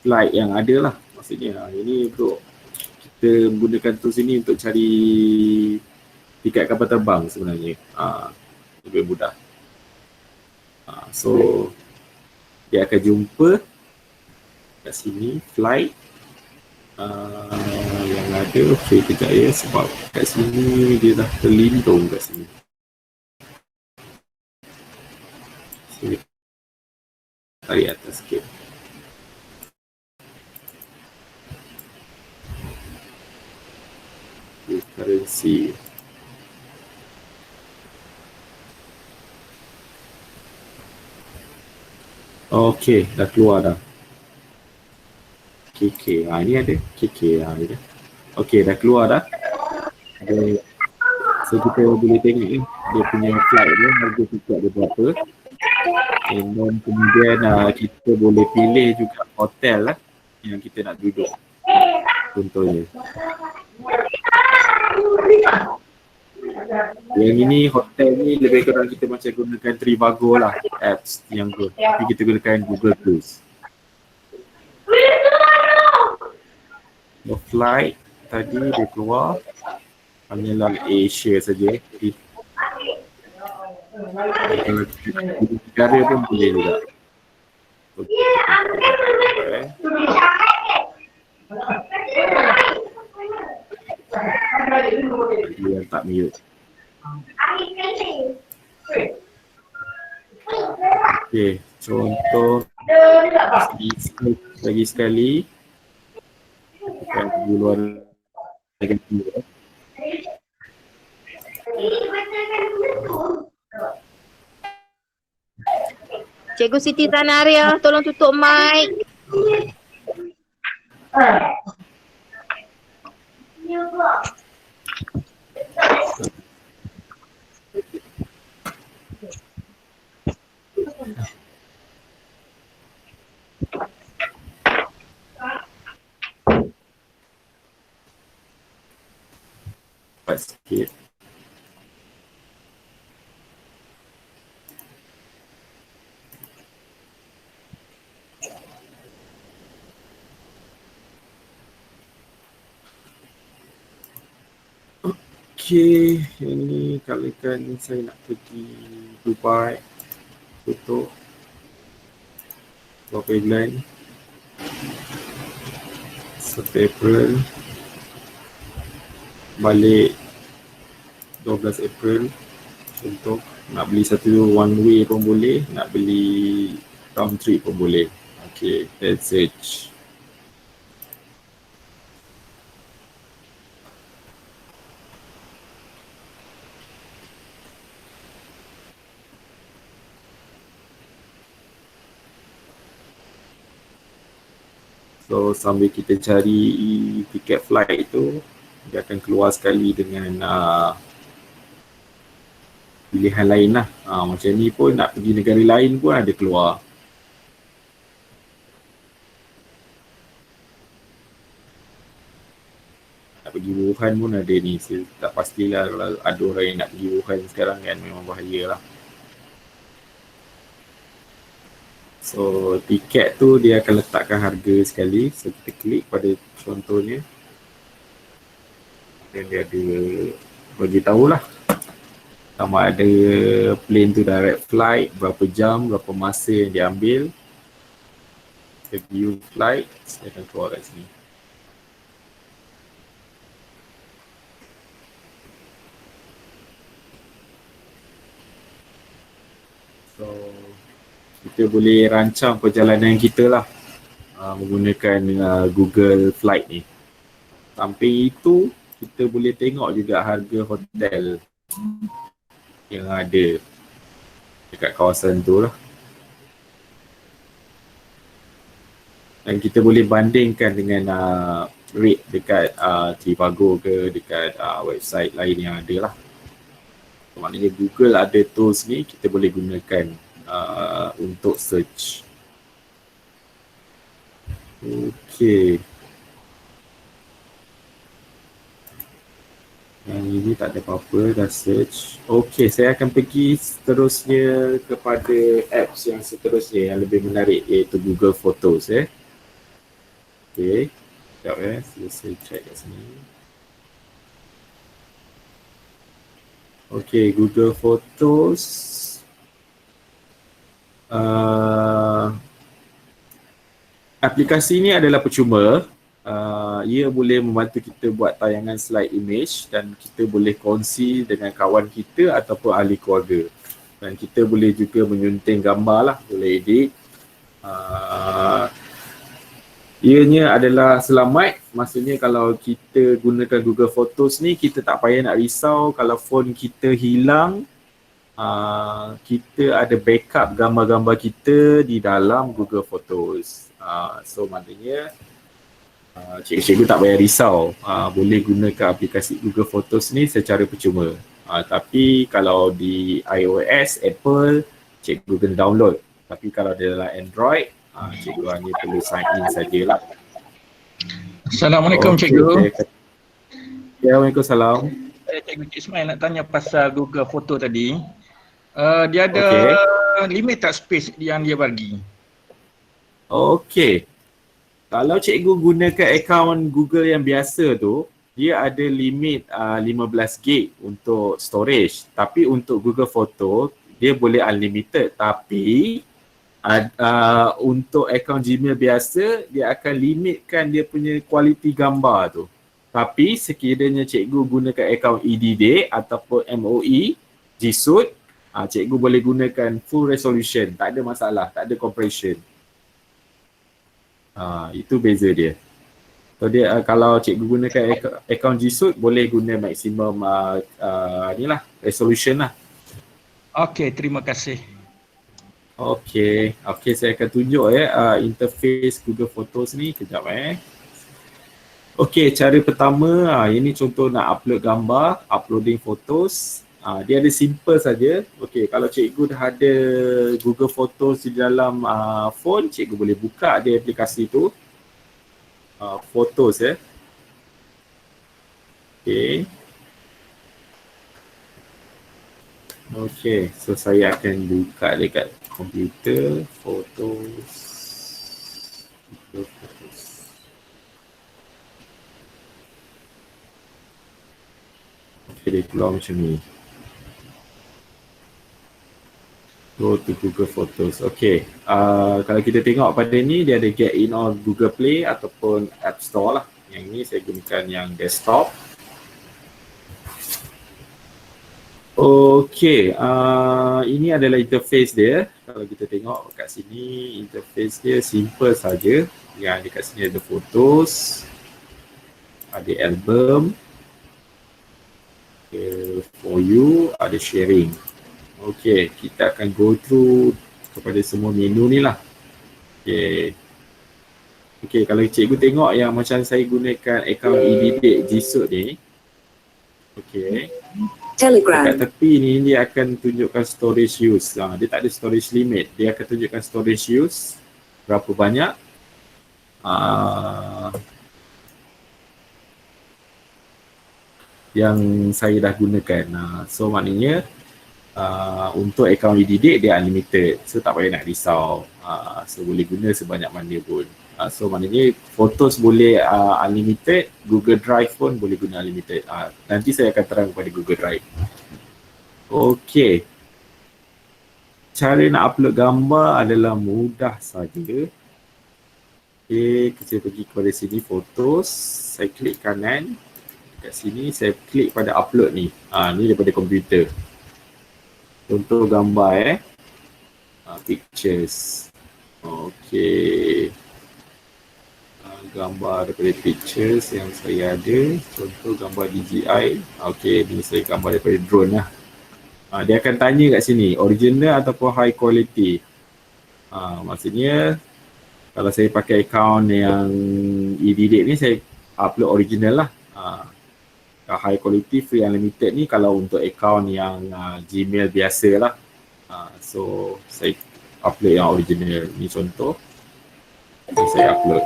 flight yang ada lah. Maksudnya ini untuk kita gunakan tools ini untuk cari tiket kapal terbang sebenarnya. Lebih mudah. So dia akan jumpa kat sini flight yang ada. Okay, kejap ya, sebab kat sini dia dah terlindung kat sini. Sini tarik atas sikit. Okay, currency. Okay, dah keluar dah. KK, ini ada KK, ini dah. Okay, dah keluar dah. So kita boleh tengok ni, dia punya flight dia, harga tiket dia berapa. And then kemudian kita boleh pilih juga hotel lah yang kita nak duduk. Contohnya. Yang ini hotel ni lebih kurang kita macam gunakan Trivago lah, apps yang tu. Tapi kita gunakan Google Cruise. The flight tadi dia keluar hanyalah Asia saja. Kalau kita negara pun boleh juga. Dia tak mute. Okay, contoh lagi sekali. Bukan di luar negara. Cikgu Siti Tanaria, tolong tutup mic. Cepat sikit. Okay, ini kalikan saya nak pergi Dubai. Tutup. Berapa bulan? 1 April. Balik 12 April. Contoh, nak beli satu one way pun boleh, nak beli round trip pun boleh. Okay, let's search. So sambil kita cari tiket flight tu, dia akan keluar sekali dengan pilihan lain lah. Macam ni pun nak pergi negara lain pun ada keluar. Nak pergi Wuhan pun ada ni. Saya tak pastilah kalau ada orang yang nak pergi Wuhan sekarang kan, memang bahaya lah. So tiket tu dia akan letakkan harga sekali. So kita klik pada contohnya. Dan dia ada bagi tahulah sama ada plane tu direct flight, berapa jam, berapa masa yang diambil. Kita view flight, saya akan keluar kat sini. So kita boleh rancang perjalanan kita lah menggunakan Google Flight ni. Samping itu, kita boleh tengok juga harga hotel yang ada dekat kawasan tu lah. Dan kita boleh bandingkan dengan rate dekat Trivago ke, dekat website lain yang ada lah. Maknanya Google ada tools ni, kita boleh gunakan untuk search. Okey. Yang ini tak ada apa-apa, dah search. Okey, saya akan pergi seterusnya kepada apps yang seterusnya yang lebih menarik, iaitu Google Photos. Okey, sekejap saya check kat sini. Okey, Google Photos. Aplikasi ni adalah percuma. Ia boleh membantu kita buat tayangan slide image dan kita boleh kongsi dengan kawan kita ataupun ahli keluarga. Dan kita boleh juga menyunting gambar lah, boleh edit. Ianya adalah selamat, maksudnya kalau kita gunakan Google Photos ni, kita tak payah nak risau kalau phone kita hilang. Kita ada backup gambar-gambar kita di dalam Google Photos. So maknanya cikgu-cikgu tak payah risau, boleh gunakan aplikasi Google Photos ni secara percuma. Tapi kalau di iOS, Apple, cikgu kena download. Tapi kalau dalam Android, cikgu hanya perlu sign in sajalah. Assalamualaikum cikgu. Ya, Waalaikumsalam. Cikgu Cik Ismail nak tanya pasal Google Photo tadi. Dia ada limit tak space yang dia bagi? Okey. Kalau cikgu gunakan akaun Google yang biasa tu, dia ada limit 15 gig untuk storage. Tapi untuk Google Photo, dia boleh unlimited. Tapi untuk akaun Gmail biasa, dia akan limitkan dia punya kualiti gambar tu. Tapi sekiranya cikgu gunakan akaun EDD ataupun MOE, G Suite, cikgu boleh gunakan full resolution. Tak ada masalah, tak ada compression. Itu beza dia. So dia kalau cikgu gunakan akaun G Suite, boleh guna maksimum ni lah, resolution lah. Okey, terima kasih. Okey, saya akan tunjuk interface Google Photos ni kejap Okey, cara pertama, ini contoh nak upload gambar, uploading photos. Dia ada simple saja. Okey, kalau cikgu dah ada Google Photos di dalam phone, cikgu boleh buka dia aplikasi tu. Photos Okey. Okey, so saya akan buka dekat komputer, Photos. Okey, dia keluar macam ni. Go to Google Photos. Okay. Kalau kita tengok pada ni, dia ada get in on Google Play ataupun App Store lah. Yang ni saya gunakan yang desktop. Okay. Ini adalah interface dia. Kalau kita tengok kat sini, interface dia simple saja. Yang dekat sini ada photos, ada album, for you, ada sharing. Okey, kita akan go through kepada semua menu ni lah. Okey, kalau cikgu tengok yang macam saya gunakan akaun EDD G Suite ni. Okey. Telegram. Dekat tepi ni dia akan tunjukkan storage use. Dia tak ada storage limit. Dia akan tunjukkan storage use berapa banyak. Yang saya dah gunakan. So maknanya untuk akaun EDD dia unlimited. So tak payah nak risau. So boleh guna sebanyak mana pun. So maknanya Photos boleh unlimited, Google Drive pun boleh guna unlimited. Nanti saya akan terang kepada Google Drive. Okey. Cara nak upload gambar adalah mudah saja. Okey, saya pergi kepada sini Photos, saya klik kanan. Dekat sini saya klik pada upload ni. Ni daripada komputer. Contoh gambar pictures. Okey. Gambar daripada pictures yang saya ada. Contoh gambar DJI. Okey, ni saya gambar daripada drone lah. Dia akan tanya kat sini, original ataupun high quality. Maksudnya kalau saya pakai account yang EDD ni, saya upload original lah. high quality free unlimited ni kalau untuk account yang Gmail biasa lah. So saya upload yang original ni contoh. Ini saya upload.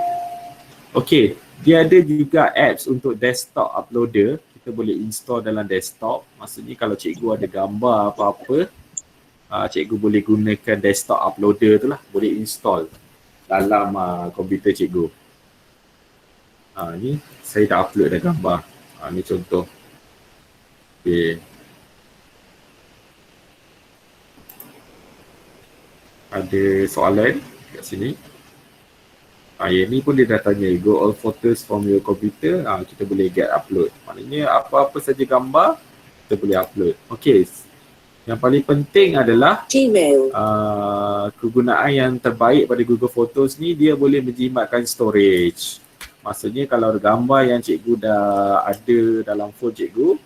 Okay, dia ada juga apps untuk desktop uploader. Kita boleh install dalam desktop. Maksudnya kalau cikgu ada gambar apa-apa, cikgu boleh gunakan desktop uploader tu lah. Boleh install dalam komputer cikgu. Ni saya dah upload dah gambar. Ni contoh. Okay. Ada soalan kat sini. Yang ni pun dia dah tanya, go all photos from your computer, kita boleh get upload. Maknanya apa-apa saja gambar, kita boleh upload. Okay, yang paling penting adalah Gmail, kegunaan yang terbaik pada Google Photos ni, dia boleh menjimatkan storage. Maksudnya kalau gambar yang cikgu dah ada dalam phone cikgu,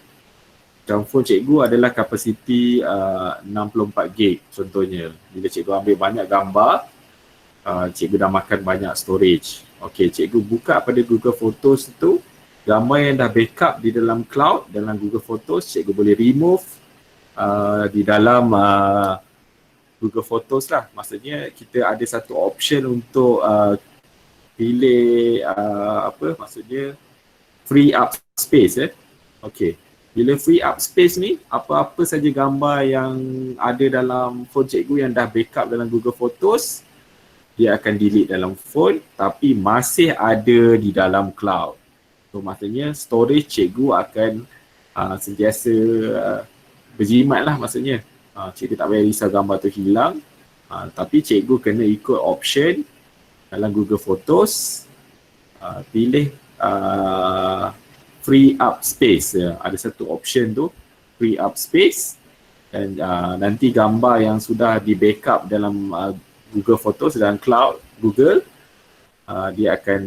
dalam phone cikgu adalah kapasiti 64 gig contohnya. Bila cikgu ambil banyak gambar, cikgu dah makan banyak storage. Okay, cikgu buka pada Google Photos tu, gambar yang dah backup di dalam cloud, dalam Google Photos, cikgu boleh remove di dalam Google Photos lah. Maksudnya kita ada satu option untuk pilih maksudnya free up space. Okay, bila free up space ni, apa-apa saja gambar yang ada dalam phone cikgu yang dah backup dalam Google Photos, dia akan delete dalam phone tapi masih ada di dalam cloud. So maksudnya storage cikgu akan sentiasa berjimat lah maksudnya. Cikgu tak payah risau gambar tu hilang, tapi cikgu kena ikut option dalam Google Photos, pilih free up space. Ada satu option tu, free up space, dan nanti gambar yang sudah di backup dalam Google Photos dalam cloud Google, dia akan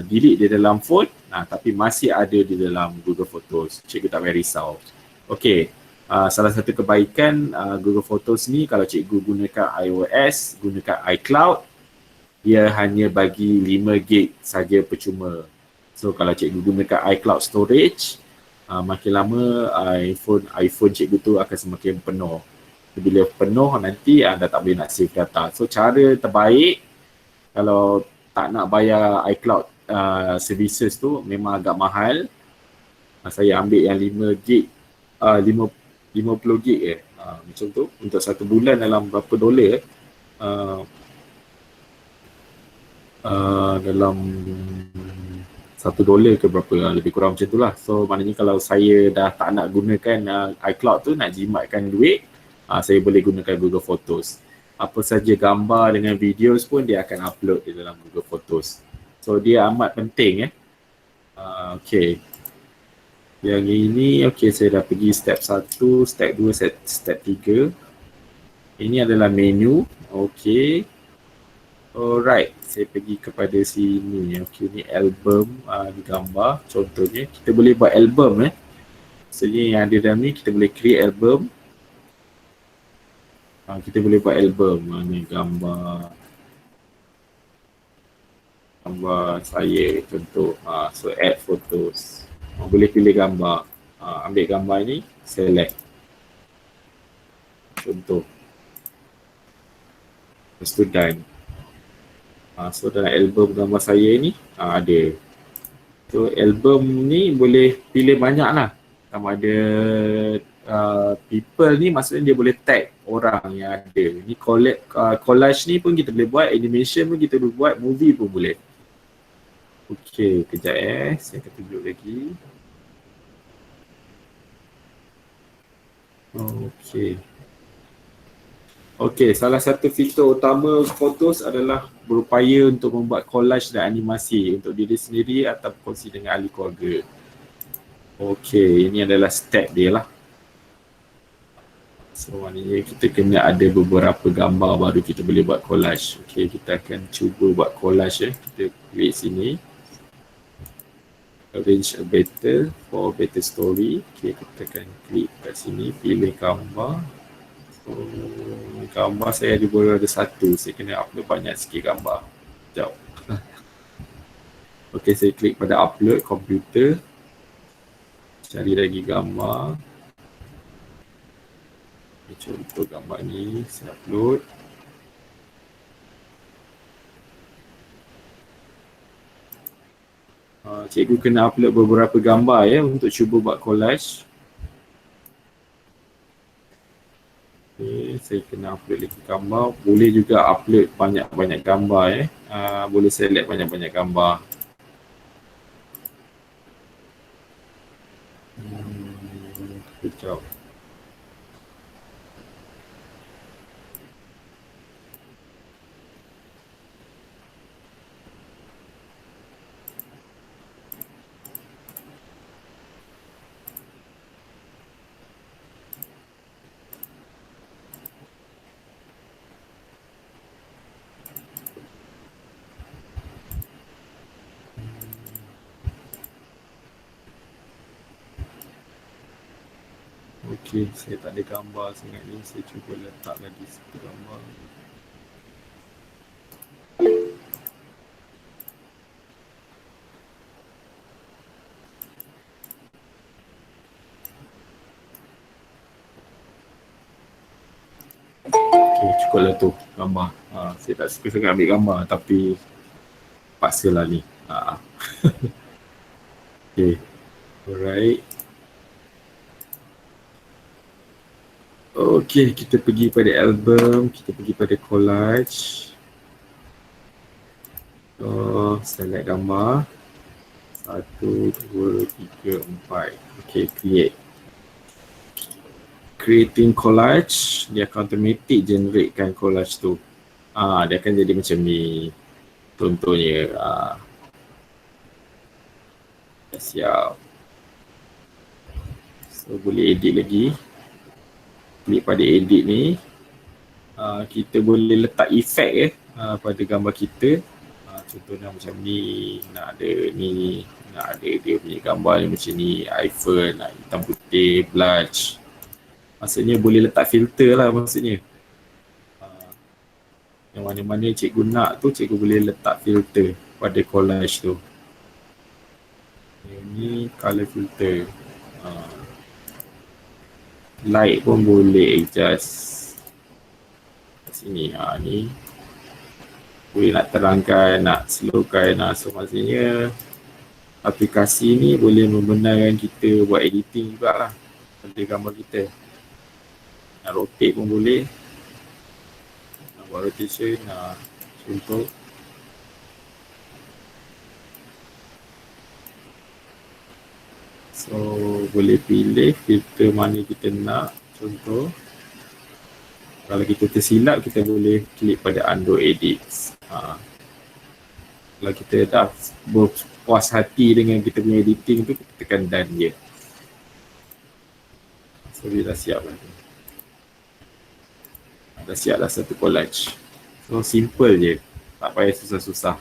delete di dalam phone, tapi masih ada di dalam Google Photos. Cikgu tak payah risau. Okay, salah satu kebaikan Google Photos ni, kalau cikgu gunakan iOS, gunakan iCloud, dia hanya bagi 5 gig saja percuma. So kalau cikgu gunakan iCloud storage, makin lama iPhone cikgu tu akan semakin penuh. Bila penuh nanti anda tak boleh nak save data. So cara terbaik kalau tak nak bayar iCloud services tu, memang agak mahal. Saya ambil yang 5 gig, 50 gig macam tu untuk 1 bulan dalam berapa dolar dalam $1 ke berapa, lebih kurang macam tu lah. So maknanya kalau saya dah tak nak gunakan iCloud tu, nak jimatkan duit, saya boleh gunakan Google Photos. Apa saja gambar dengan videos pun dia akan upload di dalam Google Photos. So dia amat penting okay. Yang ini, okay, saya dah pergi step 1, step 2, step 3. Ini adalah menu. Okay. Alright, saya pergi kepada sini. Okay, ni album di gambar. Contohnya, kita boleh buat album Maksudnya yang ada dalam ni, kita boleh create album. Kita boleh buat album. Ni gambar saya contoh. So add photos. Boleh pilih gambar. Ambil gambar ni, select. Contoh. Lepas tu done. So dalam album gambar saya ni ada. So album ni boleh pilih banyak lah. Sama ada people ni, maksudnya dia boleh tag orang yang ada. Ni collage ni pun kita boleh buat, animation pun kita boleh buat, movie pun boleh. Okay, kejap saya akan tunjuk lagi. Okay, salah satu fitur utama Photos adalah berupaya untuk membuat collage dan animasi untuk diri sendiri atau kongsi dengan ahli keluarga. Okay, ini adalah step dia lah. So maknanya kita kena ada beberapa gambar baru kita boleh buat collage. Okay, kita akan cuba buat collage Kita klik sini. Arrange a better for a better story. Okay, kita akan klik kat sini, pilih gambar. So, gambar saya baru ada 1. Saya kena upload banyak sikit gambar. Sekejap. Okay, saya klik pada upload komputer. Cari lagi gambar. Ini contoh gambar ni, saya upload. Cikgu kena upload beberapa gambar ya untuk cuba buat collage. Okay, saya kena upload lagi gambar. Boleh juga upload banyak-banyak gambar ya. Boleh select banyak-banyak gambar. Kejap. Okey, saya tak ada gambar sangat ni. Saya cuba letak lagi satu gambar. Okey, cukuplah tu gambar. Saya tak suka sangat ambil gambar tapi paksalah ni. Okey. Alright. Okey, kita pergi pada album, kita pergi pada collage. Select gambar. 1, 2, 3, 4. Okey, create. Creating collage, dia akan automatic generatekan collage tu. Dia akan jadi macam ni. Contohnya, dah siap. So boleh edit lagi. Klik pada edit ni, kita boleh letak efek pada gambar kita. Contohnya macam ni, nak ada ni, nak ada dia punya gambar ni macam ni, iPhone, hitam putih, blush. Maksudnya boleh letak filter lah maksudnya. Yang mana-mana cikgu nak tu, cikgu boleh letak filter pada collage tu. Ini color filter. Light pun boleh adjust kat sini. Ni boleh nak terangkan, nak slowkan. So maksudnya aplikasi ni boleh membenarkan kita buat editing jugalah pada gambar kita. Nak rotate pun boleh. Nak buat rotation, contoh. So boleh pilih filter mana kita nak. Contoh, kalau kita tersilap, kita boleh klik pada undo edits. Kalau kita dah berpuas hati dengan kita punya editing tu, kita tekan done je. So dia dah siap lah. Dah siap dah satu collage. So simple je, tak payah susah-susah.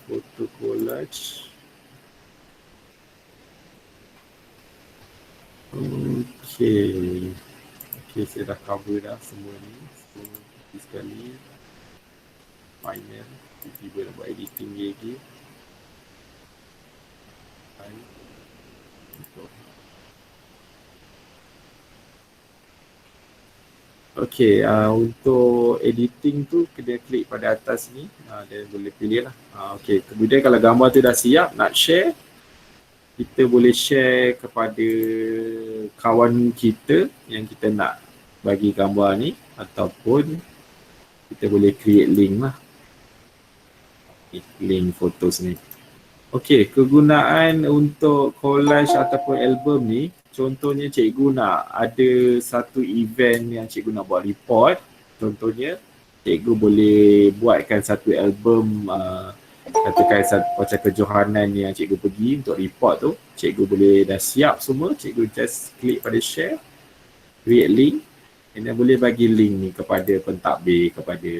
Photo collage. Okay, saya dah cover dah semua ni. So sekali final, tiba-tiba nak buat editing lagi. Okay, untuk editing tu kena klik pada atas ni, dan boleh pilih lah. Okay, kemudian kalau gambar tu dah siap, nak share, kita boleh share kepada kawan kita yang kita nak bagi gambar ni, ataupun kita boleh create link lah. Link fotos ni. Okay, kegunaan untuk collage ataupun album ni, contohnya cikgu nak ada satu event yang cikgu nak buat report. Contohnya, cikgu boleh buatkan satu album, katakan macam kejohanan yang cikgu pergi untuk report tu. Cikgu boleh dah siap semua, cikgu just klik pada share, create link, and then boleh bagi link ni kepada pentadbir, kepada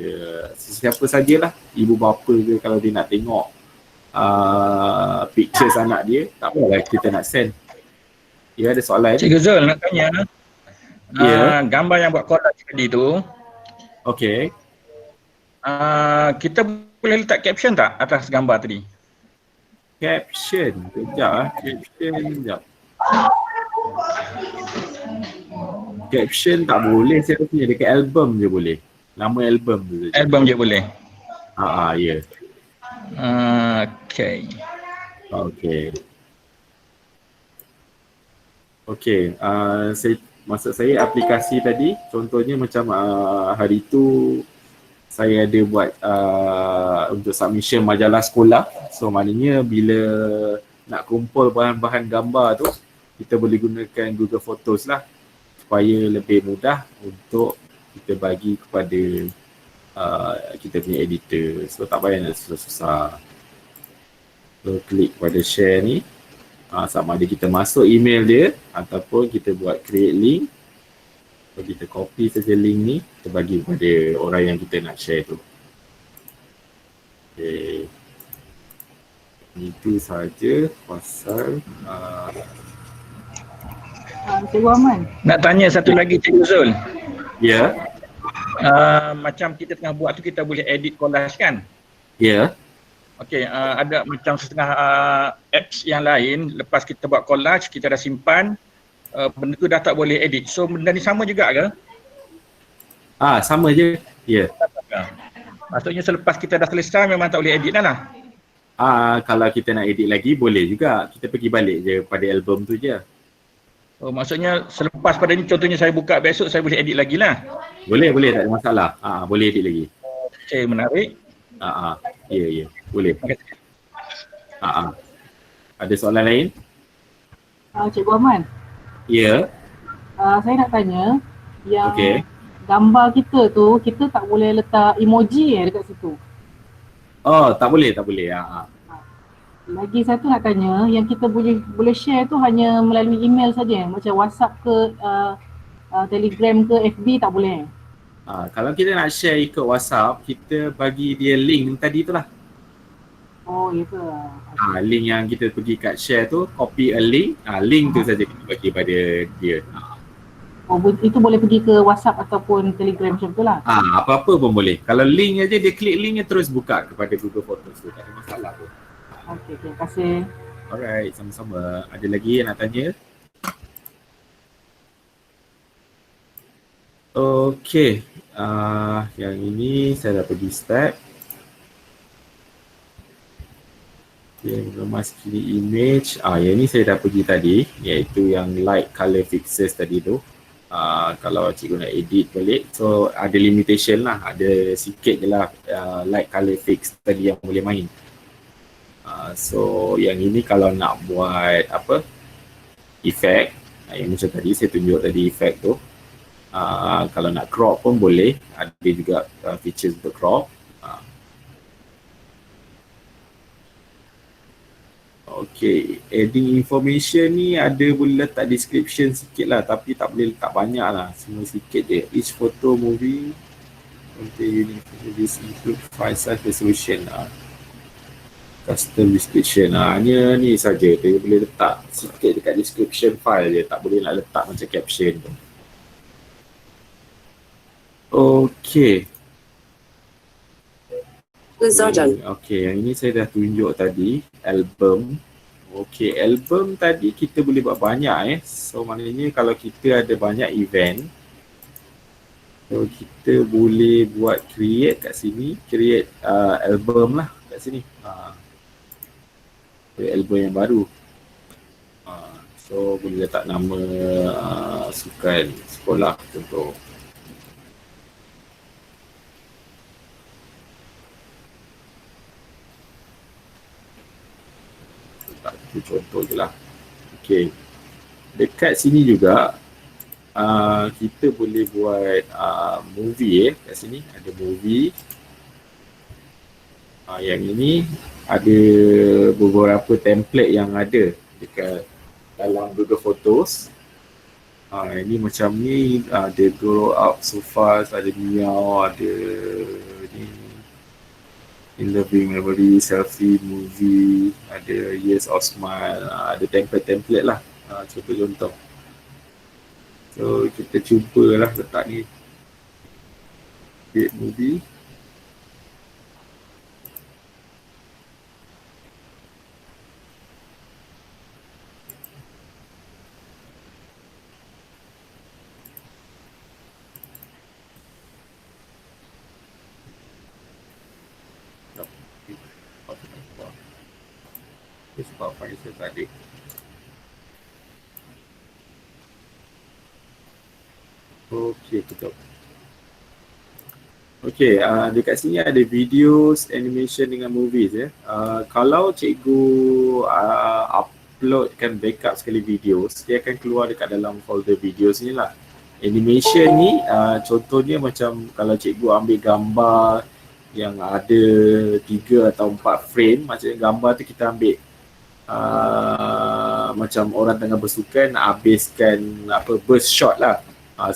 siapa sajalah, ibu bapa ke, kalau dia nak tengok pictures anak dia, tak apalah kita nak send. Ya, ada soalan? Cikgu Zul nak tanya. Gambar yang buat collage tadi tu. Okay. Kita boleh letak caption tak atas gambar tadi? Caption. Kejap Caption. Caption tak boleh saya rasa, dekat album je boleh. Nama album tu saja. Album je boleh. Ya. Okay. Okey, maksud saya aplikasi tadi, contohnya macam hari tu saya ada buat untuk submission majalah sekolah. So maknanya bila nak kumpul bahan-bahan gambar tu, kita boleh gunakan Google Photos lah supaya lebih mudah untuk kita bagi kepada kita punya editor. So tak payah nak susah-susah. So klik pada share ni. Sama ada kita masuk email dia ataupun kita buat create link. So kita copy saja link ni, kita bagi kepada orang yang kita nak share tu. Okay. Itu saja pasal Cikgu Aman. Nak tanya satu lagi Cikgu Zul. ya. Macam kita tengah buat tu kita boleh edit collage kan? Ya. Okey, ada macam setengah apps yang lain, lepas kita buat collage, kita dah simpan, benda tu dah tak boleh edit. So benda ni sama juga ke? Sama je. Ya. Maksudnya selepas kita dah selesai memang tak boleh edit dah lah. Kalau kita nak edit lagi boleh juga. Kita pergi balik je pada album tu je. Oh, maksudnya selepas pada ni contohnya saya buka besok saya boleh edit lagi lah. Boleh, tak ada masalah. Boleh edit lagi. Okey, menarik. Ya. Boleh. Ada soalan lain? Cikgu Aman. Ya. Saya nak tanya yang Okey. gambar kita tu, kita tak boleh letak emoji dekat situ. Tak boleh. Lagi satu nak tanya, yang kita boleh share tu hanya melalui email saja, macam WhatsApp ke Telegram ke FB tak boleh. Kalau kita nak share ikut WhatsApp, kita bagi dia link tadi tu lah. Oh, ya ke? Link yang kita pergi kat share tu, copy a link. Link tu saja kita bagi pada dia. Itu boleh pergi ke WhatsApp ataupun Telegram macam tu lah. Apa-apa pun boleh. Kalau link aja dia klik linknya terus buka kepada Google Photos tu. Tak ada masalah pun. Okey, terima kasih. Alright, sama-sama. Ada lagi yang nak tanya? Okey. Yang ini saya dah pergi step. Mengemas kiri image. Yang ni saya dah pergi tadi, iaitu yang light color fixes tadi tu. Kalau cikgu nak edit balik, so ada limitation lah, ada sikit je lah light color fix tadi yang boleh main. So yang ini kalau nak buat effect, yang macam tadi saya tunjuk tadi effect tu, kalau nak crop pun boleh, ada juga features untuk crop. Okay, adding information ni ada boleh letak description sikit lah, tapi tak boleh letak banyak lah, semua sikit je. Each photo movie contain this include file size resolution, custom description, hanya ni saja. Dia boleh letak sikit dekat description file je, tak boleh nak letak macam caption tu. Okay. Lizardo. Okay, yang ini saya dah tunjuk tadi, album. Okay, album tadi kita boleh buat banyak So maknanya kalau kita ada banyak event, so kita boleh buat create kat sini, create album lah kat sini. Create album yang baru. So boleh letak nama sukan sekolah contoh. Itu contoh je lah. Okay. Dekat sini juga kita boleh buat movie kat sini. Ada movie. Yang ini ada beberapa template yang ada dekat dalam Google Photos. Ini macam ni, ada grow up so fast, ada meow, ada ni. In Loving Memory, selfie, movie, ada Years of Smile, ada template-template lah, contoh-contoh. So kita cuba lah letak ni, create movie. Sebab file saya tak ada. Okey, kita. Okey, dekat sini ada videos, animation dengan movies ya. Kalau cikgu uploadkan backup sekali videos, dia akan keluar dekat dalam folder videos ni lah. Animation ni contohnya macam kalau cikgu ambil gambar yang ada 3 atau 4 frame, maksudnya gambar tu kita ambil macam orang tengah bersukan nak habiskan burst shot lah.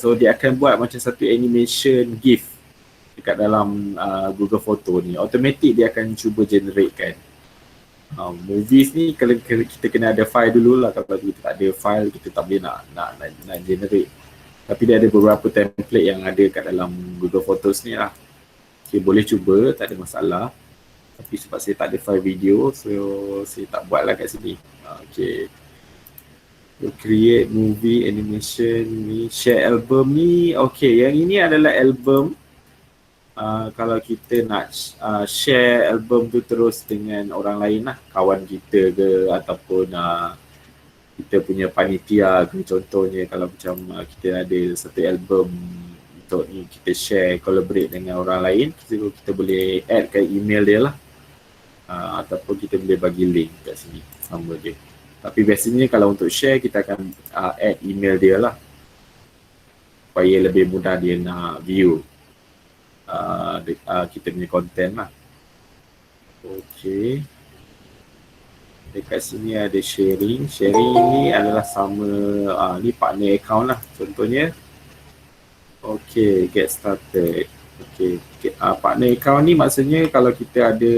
So dia akan buat macam satu animation GIF dekat dalam Google Photo ni. Automatic dia akan cuba generatekan. Movies ni kalau kita kena ada file dululah. Kalau kita tak ada file, kita tak boleh nak generate. Tapi dia ada beberapa template yang ada kat dalam Google Photos ni lah. Okay, boleh cuba, tak ada masalah. Tapi sebab saya tak ada file video, so saya tak buat lah kat sini. Okay. So, create movie, animation ni, share album ni. Okay, yang ini adalah album. Kalau kita nak share album tu terus dengan orang lain lah, kawan kita ke ataupun kita punya panitia ke, contohnya kalau macam kita ada satu album untuk ni kita share, collaborate dengan orang lain, kita boleh add ke email dia lah, ataupun kita boleh bagi link kat sini, sama je. Tapi biasanya kalau untuk share kita akan add email dia lah supaya lebih mudah dia nak view kita punya content lah. Okay, dekat sini ada sharing. Sharing ni adalah sama ni partner account lah contohnya. Okay, get started. Okay, partner account ni maksudnya kalau kita ada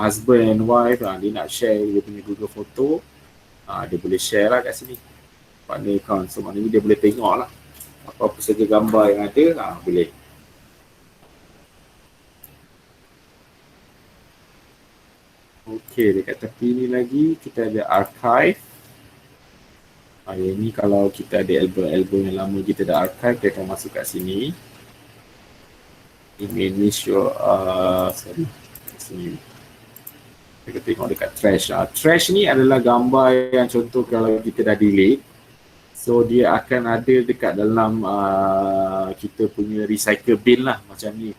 husband and wife, dia nak share dia punya Google Photo, dia boleh share lah kat sini, partner account. So maknanya dia boleh tengok lah apa-apa saja gambar yang ada, boleh. Okey, dekat tepi ni lagi kita ada archive. Yang ni kalau kita ada album-album yang lama kita dah archive, dia akan masuk kat sini. Manage your sini. Kita tengok dekat trash. Trash ni adalah gambar yang contoh kalau kita dah delete. So dia akan ada dekat dalam kita punya recycle bin lah, macam ni.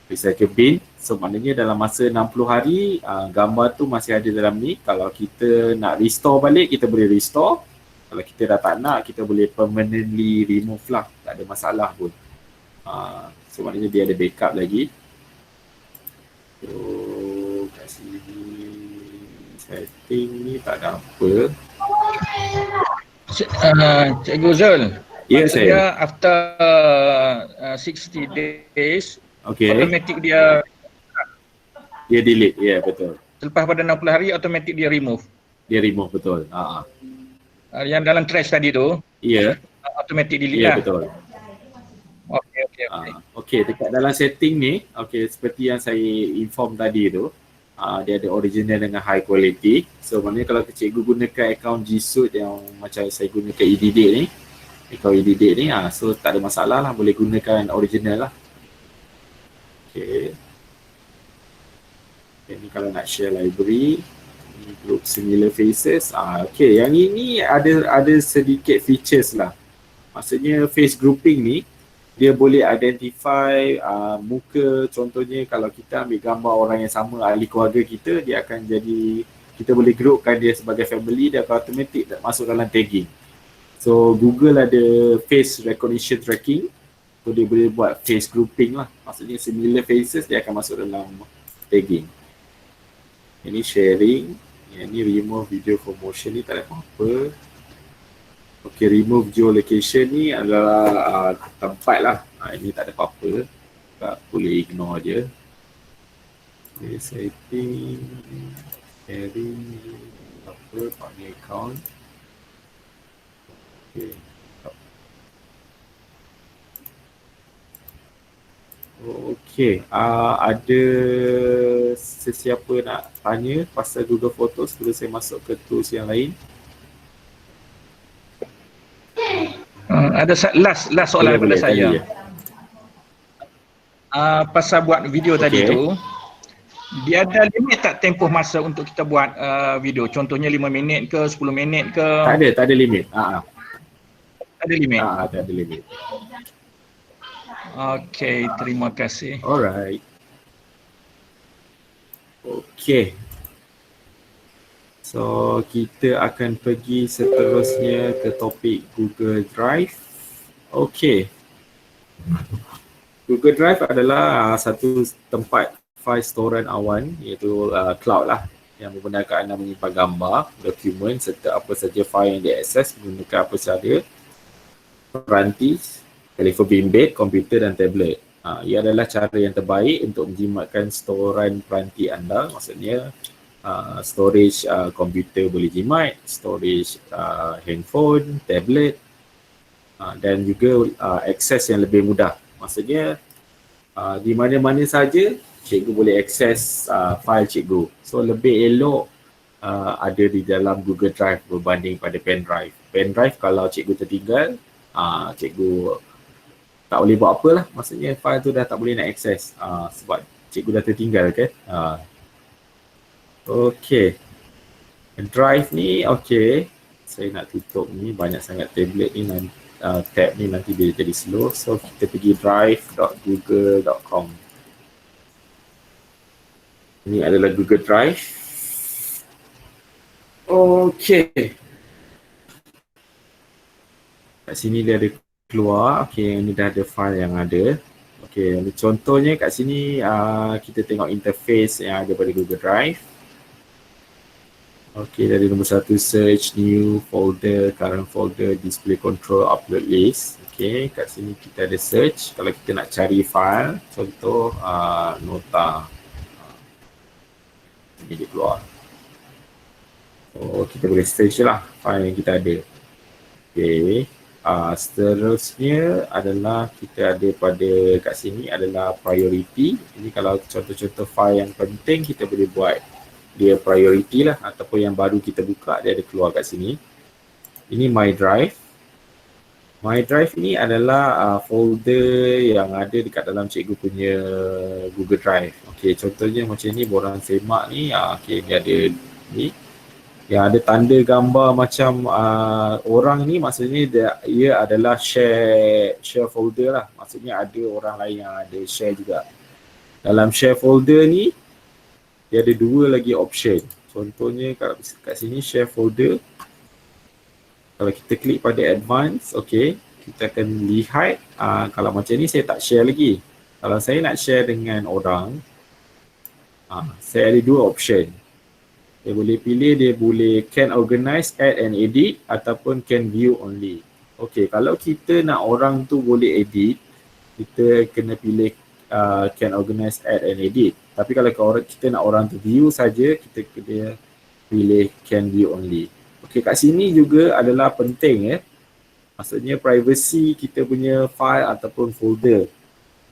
Recycle bin. So maknanya dalam masa 60 hari gambar tu masih ada dalam ni. Kalau kita nak restore balik, kita boleh restore. Kalau kita dah tak nak, kita boleh permanently remove lah, tak ada masalah pun. So maknanya dia ada backup lagi. So kat sini setting ni tak ada apa. Cikgu Zul, Ya, saya. after 60 days, Okay, automatic dia delete. Ya, betul. selepas pada 60 hari automatic dia remove. Dia remove, betul. Yang dalam trash tadi tu Ya, automatic delete ya, lah. betul. Okey. Okey, dekat dalam setting ni, okey, seperti yang saya inform tadi tu, dia ada original dengan high quality. So maknanya kalau cikgu gunakan akaun G Suite yang macam saya gunakan eDate ni, akaun eDate ni, so tak ada masalah lah, boleh gunakan original lah. Okey. Ini kalau nak share library, ini group similar faces. Okey, yang ini ada sedikit features lah. Maksudnya face grouping ni, dia boleh identify muka, contohnya kalau kita ambil gambar orang yang sama, ahli keluarga kita, dia akan jadi, kita boleh groupkan dia sebagai family, dia akan automatic masuk dalam tagging. So Google ada face recognition tracking, so dia boleh buat face grouping lah, maksudnya similar faces dia akan masuk dalam tagging. Ini sharing, yang ni remove video for motion ni tak ada apa-apa. Okay, remove geolocation ni adalah tempat lah. Ini tak ada apa-apa. Tak boleh ignore je. Okay, setting, sharing, apa, partner account. Okay. Okay, ada sesiapa nak tanya pasal Google Photos sebelum saya masuk ke tools yang lain? Ada last soalan daripada saya. Tadi, ya. Pasal buat video tadi tu, Dia ada limit tak tempoh masa untuk kita buat video? Contohnya 5 minit ke, 10 minit ke? Tak ada limit. Ada limit? Tak ada limit. Okey, terima kasih. Alright. Okay. So, kita akan pergi seterusnya ke topik Google Drive. Okay. Google Drive adalah satu tempat file storan awan, iaitu cloud lah, yang menggunakan anda menyimpan gambar, dokumen serta apa saja file yang diakses menggunakan apa sahaja peranti, telefon bimbit, komputer dan tablet. Ia adalah cara yang terbaik untuk menjimatkan storan peranti anda, maksudnya storage komputer boleh jimat, storage handphone, tablet, dan juga akses yang lebih mudah. Maksudnya di mana-mana saja cikgu boleh akses file cikgu. So lebih elok ada di dalam Google Drive berbanding pada pen drive. Pen drive kalau cikgu tertinggal, cikgu tak boleh buat apa lah. Maksudnya file tu dah tak boleh nak akses sebab cikgu dah tertinggal kan. Okay. Drive ni okay. Saya nak tutup ni, banyak sangat tablet ni, tab ni nanti dia jadi slow. So kita pergi drive.google.com. Ini adalah Google Drive. Okay. Kat sini dia ada keluar. Okay, ini dah ada file yang ada. Okay, contohnya kat sini kita tengok interface yang ada pada Google Drive. Okay, dari nombor 1 search, new, folder, current folder, display control, upload list. Okay, kat sini kita ada search. Kalau kita nak cari file, contoh nota. Ini dia keluar. So, kita boleh search lah file yang kita ada. Okay. Seterusnya adalah kita ada pada kat sini adalah priority. Ini kalau contoh-contoh file yang penting kita boleh buat dia priority lah, ataupun yang baru kita buka dia ada keluar kat sini. Ini My Drive. My Drive ini adalah folder yang ada dekat dalam cikgu punya Google Drive. Okay, contohnya macam ni, borang semak ni, okay, dia ada ni. Yang ada tanda gambar macam orang ni, maksudnya ia adalah share folder lah. Maksudnya ada orang lain yang ada share juga. Dalam share folder ni, dia ada dua lagi option. Contohnya kat sini share folder. Kalau kita klik pada advance, okay, kita akan lihat kalau macam ni saya tak share lagi. Kalau saya nak share dengan orang, saya ada dua option. Dia boleh pilih, dia boleh can organize, add and edit ataupun can view only. Okay, kalau kita nak orang tu boleh edit, kita kena pilih can organize, add and edit. Tapi kalau kita nak orang tu view saja, kita kena pilih can view only. Okay, kat sini juga adalah penting maksudnya privacy kita punya file ataupun folder.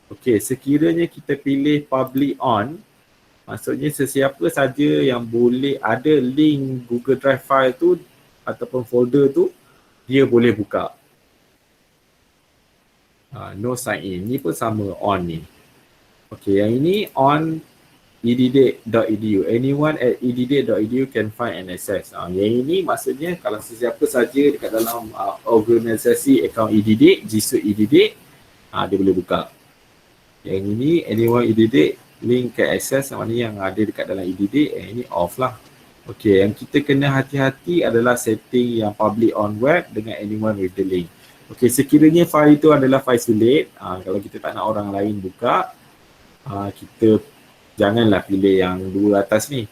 Okay, sekiranya kita pilih public on, maksudnya sesiapa saja yang boleh ada link Google Drive file tu ataupun folder tu, dia boleh buka. No sign in, ni pun sama on ni. Okay, yang ini on edu.edu. Anyone at edu.edu can find and access. Yang ini maksudnya kalau sesiapa saja dekat dalam organisasi akaun edu, G Suite edu, dia boleh buka. Yang ini anyone edu link can access, mana yang ada dekat dalam edu, ini off lah. Okay, yang kita kena hati-hati adalah setting yang public on web dengan anyone with the link. Okay, sekiranya file itu adalah file sulit, kalau kita tak nak orang lain buka, kita janganlah pilih yang dua atas ni.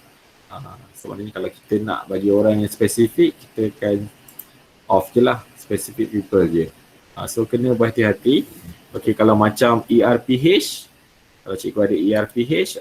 Sebenarnya kalau kita nak bagi orang yang spesifik, kita akan off je lah, specific people je. So kena berhati-hati. Okay, kalau macam ERPH, kalau cikgu ada ERPH,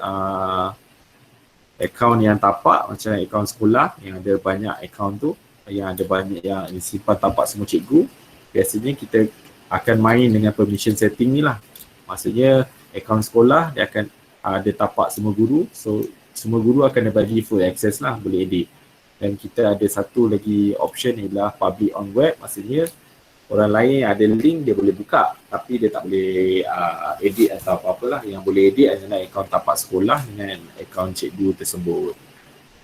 akaun yang tapak macam akaun sekolah yang ada banyak akaun tu, yang ada banyak yang simpan tapak semua cikgu, biasanya kita akan main dengan permission setting ni lah. Maksudnya akaun sekolah dia akan ada tapak semua guru, so semua guru akan bagi full access lah, boleh edit. Dan kita ada satu lagi option ialah public on web, maksudnya Orang lain ada link dia boleh buka tapi dia tak boleh edit atau apa-apalah. Yang boleh edit adalah akaun tapak sekolah dengan akaun cikgu tersebut.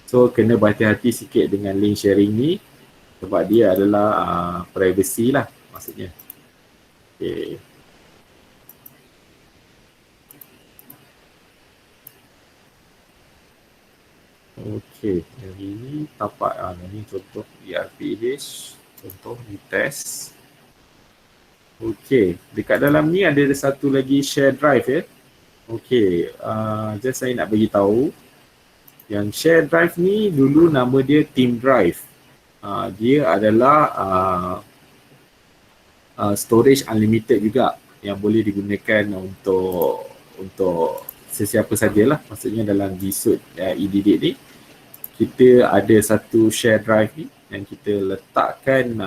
So kena berhati-hati sikit dengan link sharing ni sebab dia adalah privacy lah maksudnya. Okay. Okey, yang ini tapak ini contoh ERPH, contoh di test. Okey, dekat dalam ni ada satu lagi share drive ya. Okey, just saya nak bagi tahu yang share drive ni dulu nama dia Team Drive. Dia adalah storage unlimited juga yang boleh digunakan untuk sesiapa sajalah. Maksudnya dalam G Suite EDD ni kita ada satu share drive ni dan kita letakkan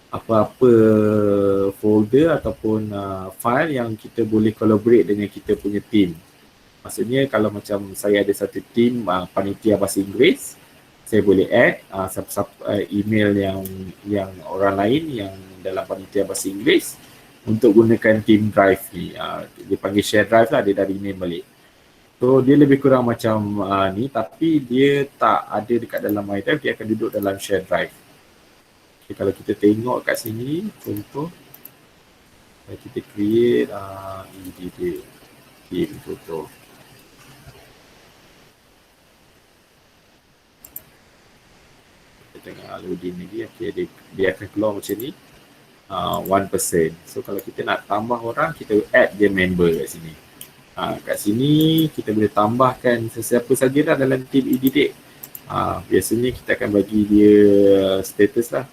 apa-apa folder ataupun file yang kita boleh collaborate dengan kita punya team. Maksudnya kalau macam saya ada satu team panitia bahasa Inggeris, saya boleh add email yang orang lain yang dalam panitia bahasa Inggeris untuk gunakan team drive ni. Dia panggil share drive lah, dia dah rename balik. So dia lebih kurang macam ni tapi dia tak ada dekat dalam My Drive, dia akan duduk dalam share drive. Okay, kalau kita tengok kat sini contoh kita create EDD team contoh. Kita tengok loading lagi. Okay, dia akan keluar macam ni 1%. So kalau kita nak tambah orang, kita add dia member kat sini. Kat sini kita boleh tambahkan sesiapa saja dah dalam team EDD. Biasanya kita akan bagi dia status lah.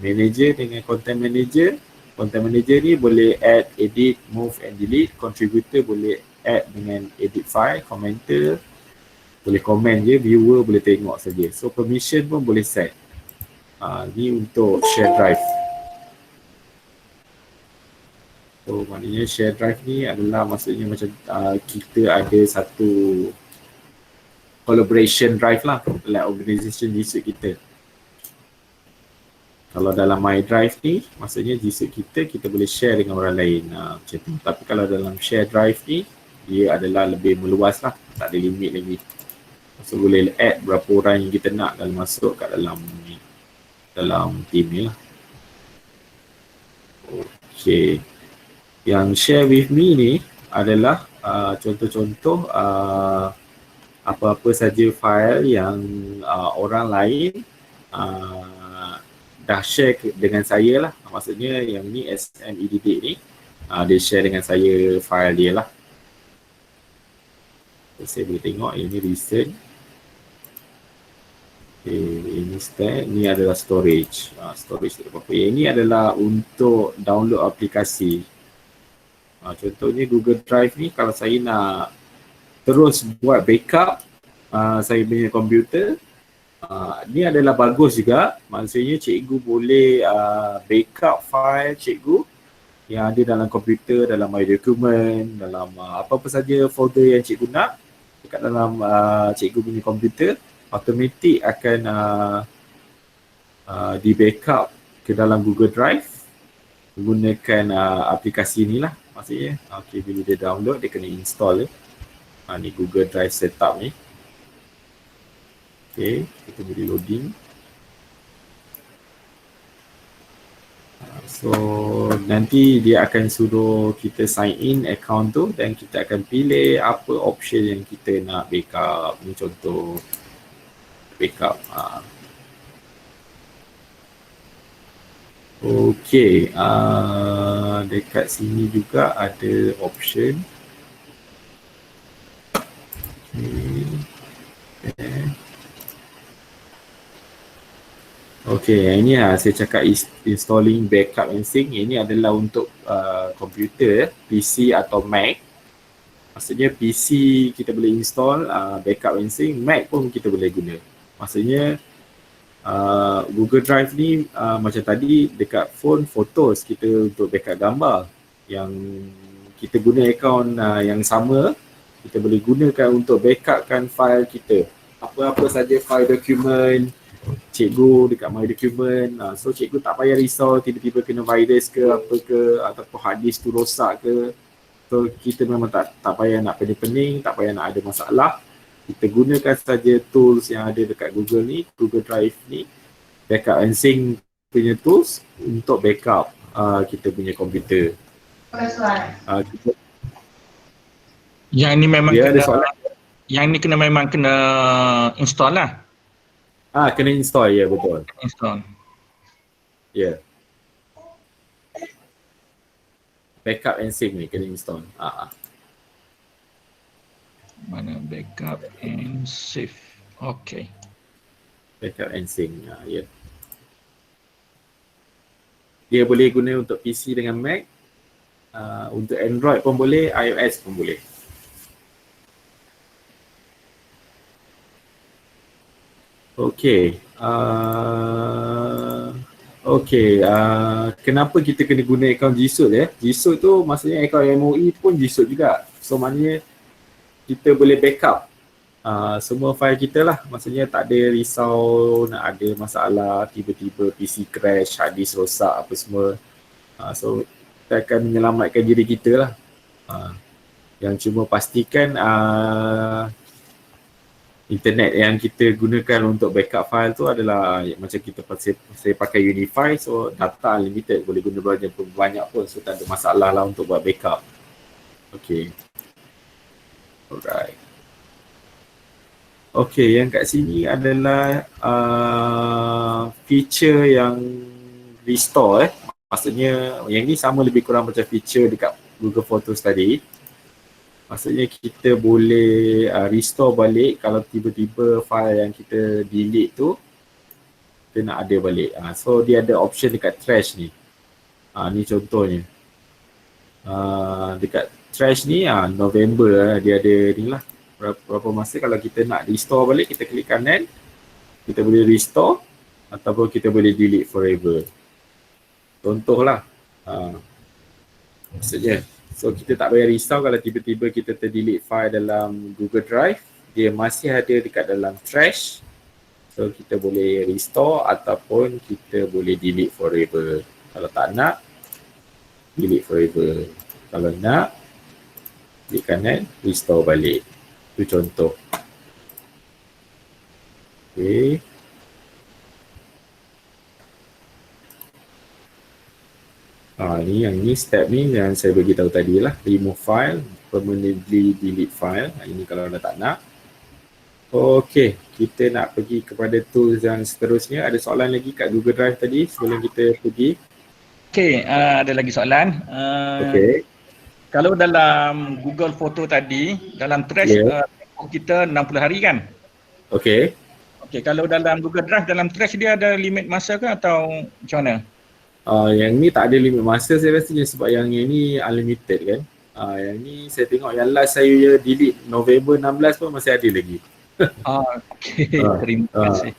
Manager dengan content manager. Content manager ni boleh add, edit, move and delete. Contributor boleh add dengan edit file. Commenter boleh comment je, viewer boleh tengok saja. So permission pun boleh set. Ni untuk share drive. So maknanya share drive ni adalah maksudnya macam kita ada satu collaboration drive lah dalam organisation G Suite kita. Kalau dalam My Drive ni maksudnya G Suite kita boleh share dengan orang lain macam tu. Tapi kalau dalam share drive ni dia adalah lebih meluas lah, tak ada limit lagi. So boleh add berapa orang yang kita nak dalam masuk kat dalam team ni lah. Okay. Yang share with me ni adalah contoh-contoh apa-apa saja file yang orang lain dah share dengan saya lah. Maksudnya yang ni SMEDD ni dia share dengan saya file dia lah. So, saya boleh tengok ini recent. Okay, ini stat, ni adalah storage. Storage tak apa-apa. Yang ini adalah untuk download aplikasi. Contohnya Google Drive ni kalau saya nak terus buat backup saya punya komputer, ni adalah bagus juga. Maksudnya cikgu boleh backup file cikgu yang ada dalam komputer, dalam My Document, dalam apa-apa saja folder yang cikgu nak dekat dalam cikgu punya komputer, automatik akan di backup ke dalam Google Drive menggunakan aplikasi ni lah maksudnya. Okay, bila dia download dia kena install ni Google Drive setup ni. Okay, kita boleh loading. So nanti dia akan suruh kita sign in account tu dan kita akan pilih apa option yang kita nak backup. Ni contoh backup. Okay, dekat sini juga ada option. Okay, yang ini saya cakap installing backup and sync. Ini adalah untuk komputer, PC atau Mac. Maksudnya PC kita boleh install backup and sync, Mac pun kita boleh guna. Maksudnya Google Drive ni macam tadi dekat phone, photos kita untuk backup gambar. Yang kita guna akaun yang sama, kita boleh gunakan untuk backupkan file kita. Apa-apa saja file dokumen, cikgu dekat My Document. So cikgu tak payah risau tiba-tiba kena virus ke apa ke, ataupun hard disk tu rosak ke. So kita memang tak payah nak pening-pening, tak payah nak ada masalah. Kita gunakan saja tools yang ada dekat Google ni, Google Drive ni, backup and sync punya tools untuk backup kita punya komputer. Yang ni memang Dia ada kena, soalan. yang ni memang kena install lah. Kena install, ya betul. Install. Ya. Backup and sync ni kena install. Mana backup and save. Okay. Backup and sync. Ya. Dia boleh guna untuk PC dengan Mac. Untuk Android pun boleh, iOS pun boleh. Okey. Kenapa kita kena guna akaun G Suite ya? G Suite tu maksudnya akaun MOE pun G Suite juga. So maknanya kita boleh backup semua file kita lah. Maksudnya tak ada risau nak ada masalah tiba-tiba PC crash, hard disk rosak apa semua. So kita akan menyelamatkan diri kita lah. Yang cuma pastikan internet yang kita gunakan untuk backup file tu adalah macam kita saya pakai Unify, so data unlimited, boleh guna banyak pun, so tak ada masalah lah untuk buat backup. Okay. Alright. Okay, yang kat sini adalah feature yang restore Maksudnya yang ni sama lebih kurang macam feature dekat Google Photos tadi. Maksudnya kita boleh restore balik kalau tiba-tiba file yang kita delete tu kita nak ada balik. So dia ada option dekat trash ni. Ni contohnya. Dekat trash ni November dia ada ni lah. Berapa masa kalau kita nak restore balik, kita klik kanan, kita boleh restore ataupun kita boleh delete forever. Contohlah. Maksudnya, so kita tak payah risau kalau tiba-tiba kita terdelete file dalam Google Drive, dia masih ada dekat dalam trash. So kita boleh restore ataupun kita boleh delete forever. Kalau tak nak, delete forever. Kalau nak, klik kanan, restore balik. Itu contoh. Okay. Ni step ni yang saya bagi tahu tadi lah. Remove file, permanently delete file. Ini kalau anda tak nak. Okay, kita nak pergi kepada tools yang seterusnya. Ada soalan lagi kat Google Drive tadi sebelum kita pergi? Okay, ada lagi soalan. Okay. Kalau dalam Google Photo tadi, dalam trash kita 60 hari kan? Okay. Okay, kalau dalam Google Drive, dalam trash dia ada limit masa ke atau macam mana? Yang ni tak ada limit masa saya rasanya sebab yang ni unlimited kan. Yang ni saya tengok yang last saya delete November 16 pun masih ada lagi. Okay, terima kasih.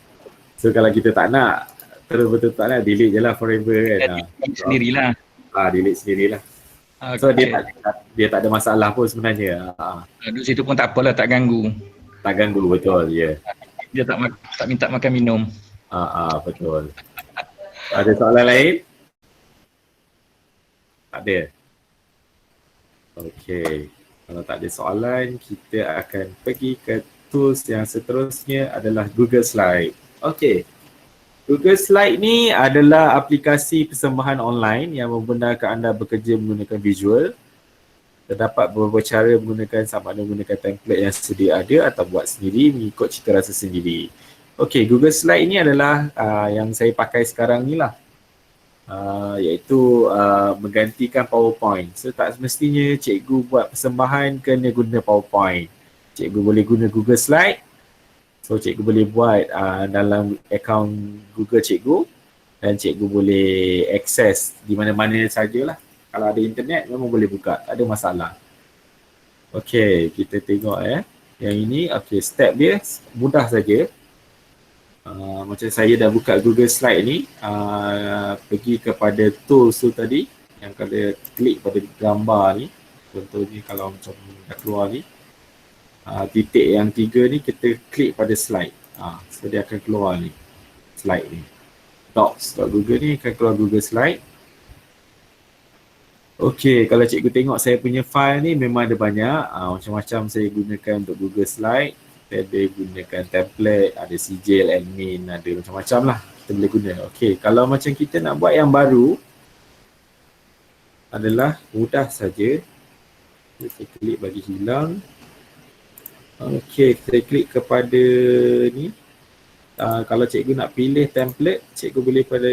So kalau kita tak nak, terus betul tak nak, delete je lah forever kan. Delete sendirilah. Delete sendirilah. Okay. So dia tak ada masalah pun sebenarnya. Duduk situ pun tak apalah, tak ganggu. Tak ganggu, betul, ya. Dia tak minta makan minum. Betul. Ada soalan lain? Tak ada? Okey. Kalau tak ada soalan, kita akan pergi ke tools yang seterusnya adalah Google Slide. Okey. Google Slide ni adalah aplikasi persembahan online yang membenarkan anda bekerja menggunakan visual. Terdapat beberapa cara menggunakan, sama ada menggunakan template yang sedia ada atau buat sendiri mengikut cita rasa sendiri. Okey, Google Slide ni adalah yang saya pakai sekarang ni lah. Iaitu menggantikan PowerPoint. So tak semestinya cikgu buat persembahan kena guna PowerPoint. Cikgu boleh guna Google Slide. So cikgu boleh buat dalam akaun Google cikgu dan cikgu boleh akses di mana-mana sajalah. Kalau ada internet memang boleh buka, tak ada masalah. Okey, kita tengok yang ini. Okey, step dia mudah saja. Macam saya dah buka Google Slide ni, pergi kepada tools tu tadi yang kalau klik pada gambar ni, contohnya kalau macam dah keluar ni, titik yang 3 ni kita klik pada slide. So dia akan keluar ni. So slide ni. Docs.google ni akan keluar Google Slide. Okey, kalau cikgu tengok saya punya file ni memang ada banyak. Macam-macam saya gunakan untuk Google Slide. Kita ada gunakan template, ada sijil, admin, ada macam-macam lah kita boleh guna. Okey, kalau macam kita nak buat yang baru adalah mudah saja. Saya klik bagi hilang. Okey, kita klik kepada ni. Kalau cikgu nak pilih template, cikgu boleh pada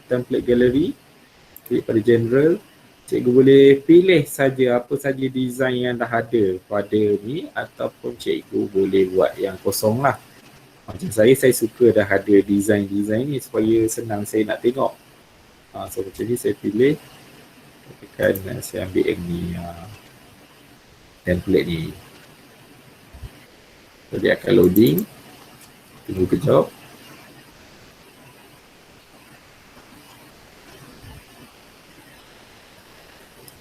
template gallery, klik pada general. Cikgu boleh pilih saja apa saja design yang dah ada pada ni, ataupun cikgu boleh buat yang kosong lah. Macam saya suka dah ada design ni supaya senang saya nak tengok. So macam ni saya pilih, tekan saya ambil yang ni, template ni. So dia akan loading. Tunggu kejap.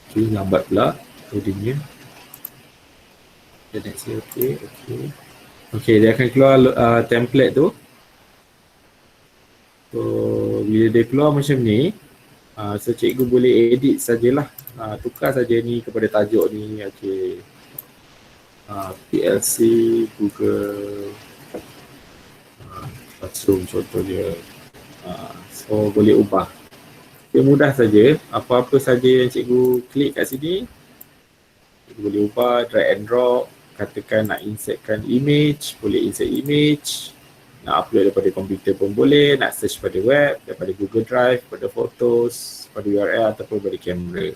Okay, lambat pula loadingnya. Dia nak say okay. Okay, dia akan keluar template tu. So bila dia keluar macam ni, so cikgu boleh edit sajalah. Tukar saja ni kepada tajuk ni. Okay. PLC Google Classroom contoh dia. So boleh ubah. Okay, mudah saja. Apa-apa saja yang cikgu klik kat sini, cikgu boleh ubah, drag and drop. Katakan nak insertkan image, boleh insert image. Nak upload daripada komputer pun boleh. Nak search pada web, daripada Google Drive, pada photos, pada URL ataupun pada kamera.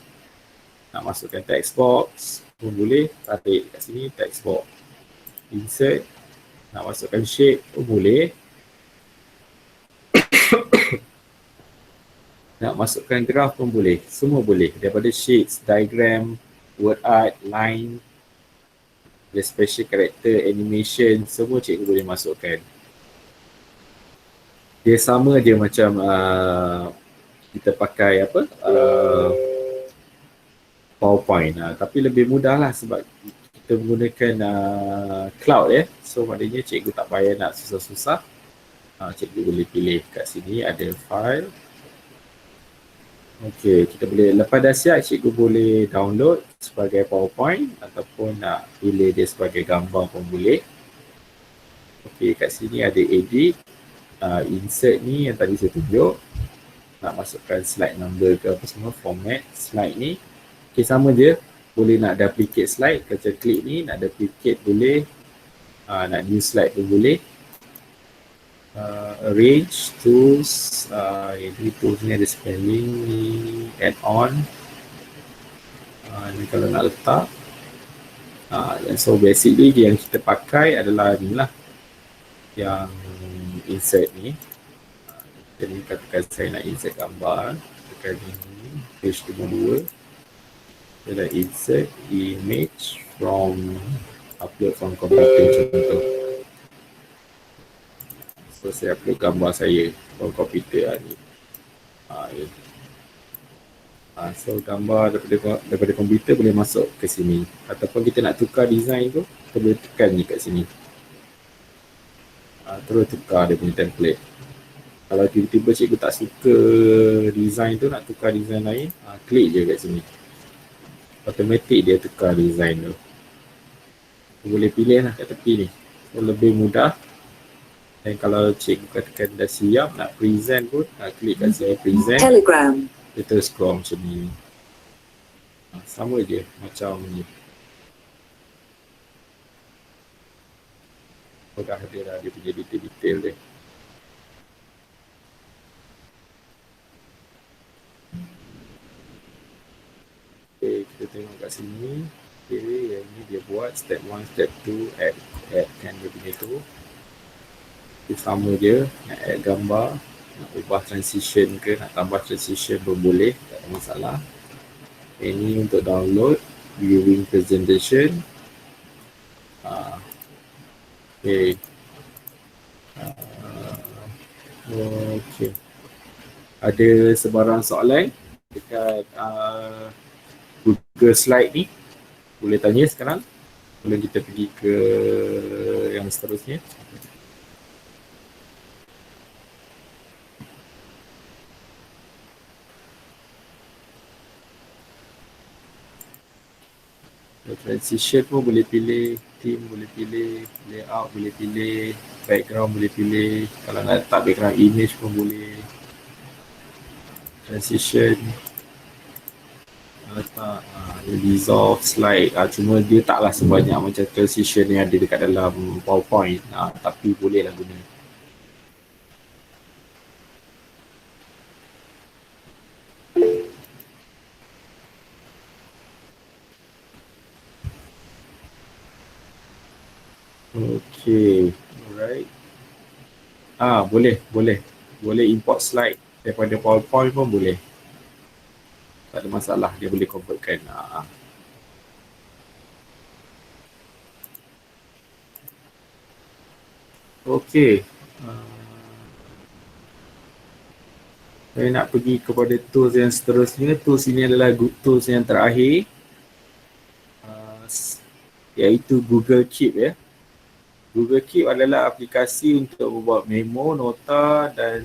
Nak masukkan text box pun boleh. Tarik kat sini text box. Insert. Nak masukkan shape pun boleh. Nak masukkan graf pun boleh. Semua boleh. Daripada sheets, diagram, word art, line, the special character, animation, semua cikgu boleh masukkan. Dia sama je macam kita pakai apa? PowerPoint. Tapi lebih mudah lah sebab kita menggunakan cloud ya. So maknanya cikgu tak payah nak susah-susah. Cikgu boleh pilih kat sini ada file. Okey, kita boleh, lepas dah siap, cikgu boleh download sebagai PowerPoint ataupun nak pilih dia sebagai gambar pun boleh. Okey, kat sini ada edit, insert ni yang tadi saya tunjuk. Nak masukkan slide number ke apa semua, format slide ni. Okey, sama je, boleh nak duplicate slide, macam klik ni, nak duplicate boleh, nak new slide pun boleh. Arrange, tools, ini tools ni ada spelling ni, add on, ni kalau nak letak. So basically yang kita pakai adalah ni lah, yang insert ni. Jadi katakan saya nak insert gambar, tekan ni, page 2, saya nak insert image from upload from computer contoh. So saya upload gambar saya from komputer ni. So gambar daripada komputer boleh masuk ke sini. Ataupun kita nak tukar design tu, kita boleh tekan ni kat sini. Terus tukar dia punya template. Kalau tiba-tiba cikgu tak suka design tu, nak tukar design lain, klik je kat sini. Automatik dia tukar design tu. Boleh pilih lah kat tepi ni. So lebih mudah. Dan kalau cikgu katakan dah siap nak present pun, klik kat sini present. Telegram. Dia terus scroll macam ni. Sama je macam ni. Dah ada dia punya detail-detail dia. Okay, kita tengok kat sini. Okay, yang ni dia buat step 1, step 2, add kan dia punya tu. Itu sama je, nak add gambar, nak ubah transition ke, nak tambah transition pun boleh, tak ada masalah. Ini untuk download, viewing presentation. Okay. Okay. Ada sebarang soalan dekat Google Slide ni? Boleh tanya sekarang. Boleh kita pergi ke yang seterusnya. Transition pun boleh pilih, theme boleh pilih, layout boleh pilih, background boleh pilih. Kalau nak letak background image pun boleh. Transition, letak dissolve slide. Cuma dia taklah sebanyak macam transition yang ada dekat dalam PowerPoint. Tapi bolehlah guna. Okay, alright. Boleh import slide daripada PowerPoint pun boleh. Tak ada masalah, dia boleh convertkan. Okay. Saya nak pergi kepada tools yang seterusnya. Tools ini adalah tools yang terakhir, iaitu Google Keep ya. Google Keep adalah aplikasi untuk membuat memo, nota dan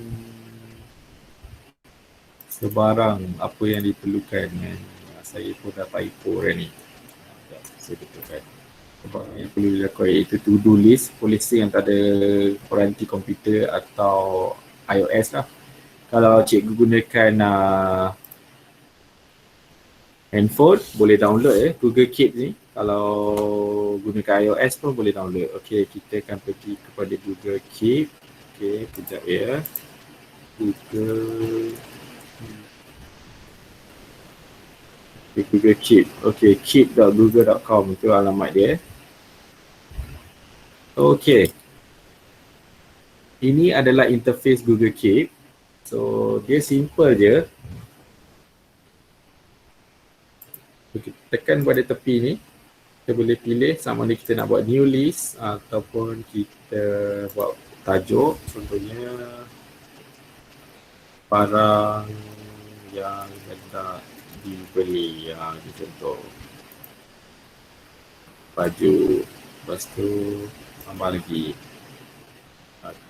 sebarang apa yang diperlukan. Saya pun dah typo dah ni. Saya betulkan. Sebab yang perlu dilakukan iaitu to-do list. Polisi yang tak ada peranti komputer atau iOS lah. Kalau cikgu gunakan handphone, boleh download Google Keep ni. Kalau gunakan iOS pun boleh download. Okey, kita akan pergi kepada Google Keep. Okey, kejap ya. Google Keep. Okey, keep.google.com itu alamat dia. Okey. Ini adalah interface Google Keep. So, dia simple je. Kita tekan pada tepi ni. Kita boleh pilih sama ada kita nak buat new list ataupun kita buat tajuk, contohnya barang yang hendak dibeli, ini contoh baju, lepas tu tambah lagi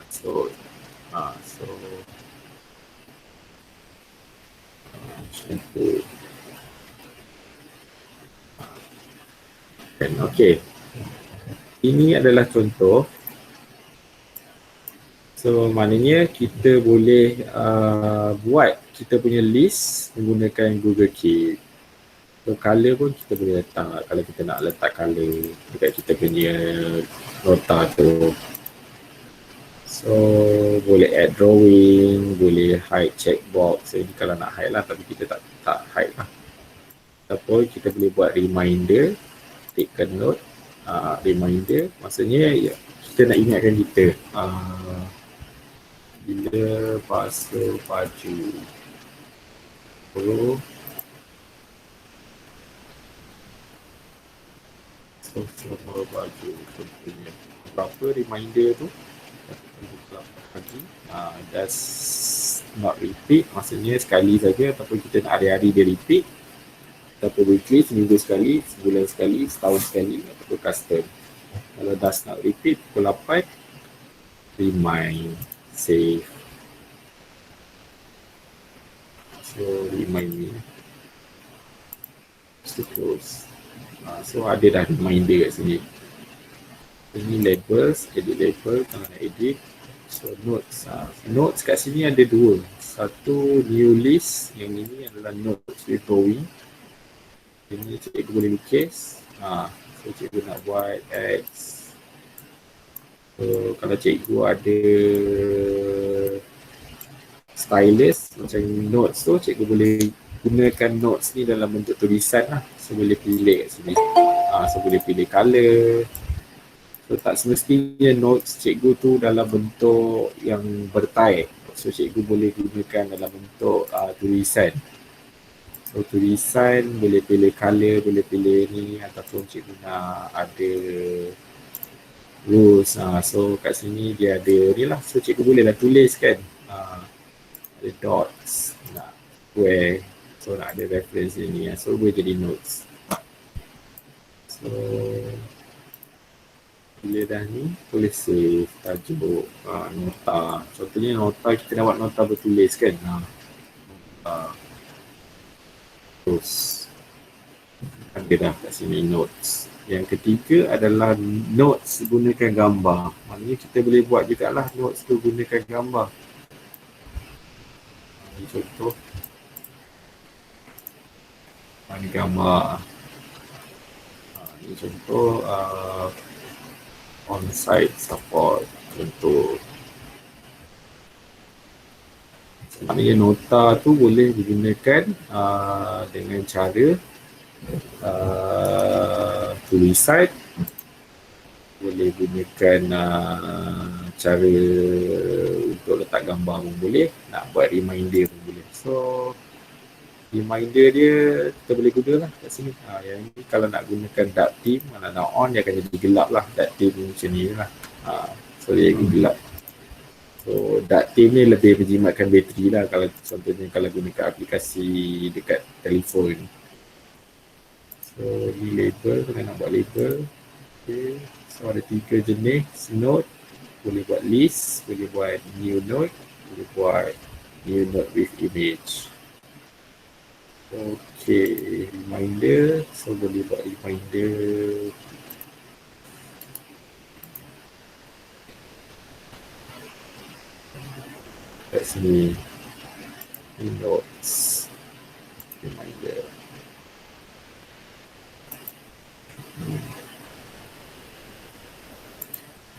kasut, shampoo. Okey, ini adalah contoh. So maknanya kita boleh buat kita punya list menggunakan Google Keep. So color pun kita boleh letak kalau kita nak letak color dekat kita punya nota tu. So boleh add drawing, boleh hide checkbox. Ini kalau nak hide lah, tapi kita tak hide lah. Ataupun kita boleh buat reminder. Take note, reminder, maksudnya kita nak ingatkan kita bila basuh baju. Semua baju contohnya. Berapa reminder tu? Pagi. Does not repeat, maksudnya sekali saja, ataupun kita nak hari-hari dia repeat. Ataupun weekly, seminggu sekali, sebulan sekali, setahun sekali, ataupun custom. Kalau does not repeat, pukul 8, remind, save. So, remind me. So, close. So, ada dah reminder kat sini. Ini labels, edit label, kalau nak edit. So, notes. Notes kat sini ada dua. Satu, new list. Yang ini adalah notes with drawing. Ini cikgu boleh lukis. So cikgu nak buat X. So kalau cikgu ada stylus macam notes tu, cikgu boleh gunakan notes ni dalam bentuk tulisan lah. So boleh pilih kat sini. So boleh pilih color. So tak semestinya notes cikgu tu dalam bentuk yang bertype. So cikgu boleh gunakan dalam bentuk tulisan. So tulisan boleh pilih color, boleh pilih ni, ataupun cikgu nak ada rules. So kat sini dia ada ni lah. So cikgu bolehlah tulis kan. Ada dots, nak square. So nak ada reference ni. So boleh jadi notes. So bila dah ni, tulis save, tajuk, nota. Contohnya nota, kita nak buat nota bertulis kan. Nota. Terus Dia dah kat sini notes. Yang ketiga adalah notes gunakan gambar. Maknanya kita boleh buat jugalah notes tu gunakan gambar. Ini contoh. Ini gambar. Ini contoh on-site support. Contoh. Maknanya nota tu boleh digunakan dengan cara tulisan, boleh gunakan cara untuk letak gambar pun boleh, nak buat reminder pun boleh. So reminder dia kita boleh guna lah kat sini. Yang ni kalau nak gunakan dark theme, kalau nak on dia akan jadi gelap lah, dark theme macam ni lah. So dia jadi gelap. So dark theme ni lebih menjimatkan bateri lah kalau contohnya kalau gunakan aplikasi dekat telefon. So ni label, kalau nak buat label. Okay. So ada 3 jenis note. Boleh buat list, boleh buat new note, boleh buat new note with image. Okay, reminder. So boleh buat reminder. Kat sini notes reminder.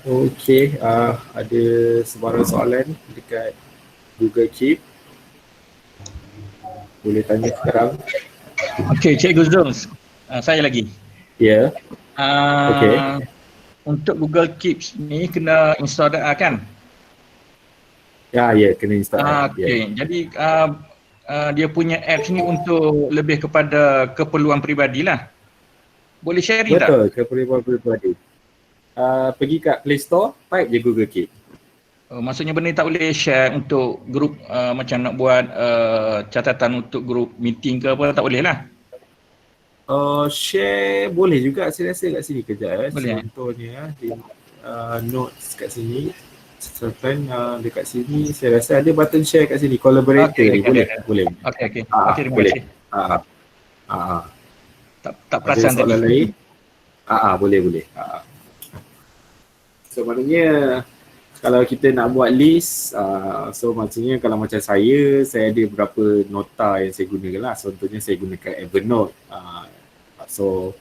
Okey, ada sebarang soalan dekat Google Keep. Boleh tanya sekarang. Okey, Cikgu Zul, saya lagi. Ya. Okey. Untuk Google Keep ni kena install dah kan? Ya, kena install. Okey, jadi dia punya apps ni untuk lebih kepada keperluan peribadi lah. Boleh sharing tak? Betul, keperluan peribadi. Pergi kat Play Store, type je Google Keep. Maksudnya benda ni tak boleh share untuk grup macam nak buat catatan untuk grup meeting ke apa, tak boleh lah? Share boleh juga saya rasa kat sini kejap. Boleh, Contohnya di notes kat sini. Certain dekat sini saya rasa ada button share kat sini, collaborator ni boleh. Okey, terima kasih. Tak perasan tadi. Soalan lain? Boleh. So maknanya kalau kita nak buat list, so maksudnya kalau macam saya ada beberapa nota yang saya gunakan lah. Contohnya saya gunakan Evernote. So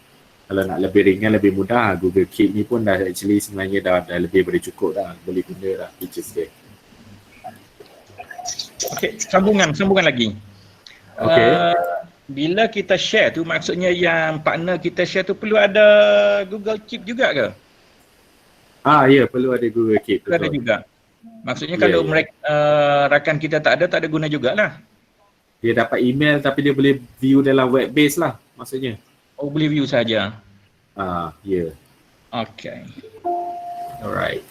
kalau nak lebih ringan, lebih mudah, Google Keep ni pun dah actually sebenarnya dah lebih dari cukup dah. Boleh guna dah features dia. Okey, sambungan lagi. Okey. Bila kita share tu maksudnya yang partner kita share tu perlu ada Google Keep juga ke? Ya, perlu ada Google Keep. Perlu ada juga. Maksudnya kalau mereka rakan kita tak ada guna jugalah. Dia dapat email tapi dia boleh view dalam web base lah maksudnya. Oh, boleh view saja. Ya. Okay. Alright.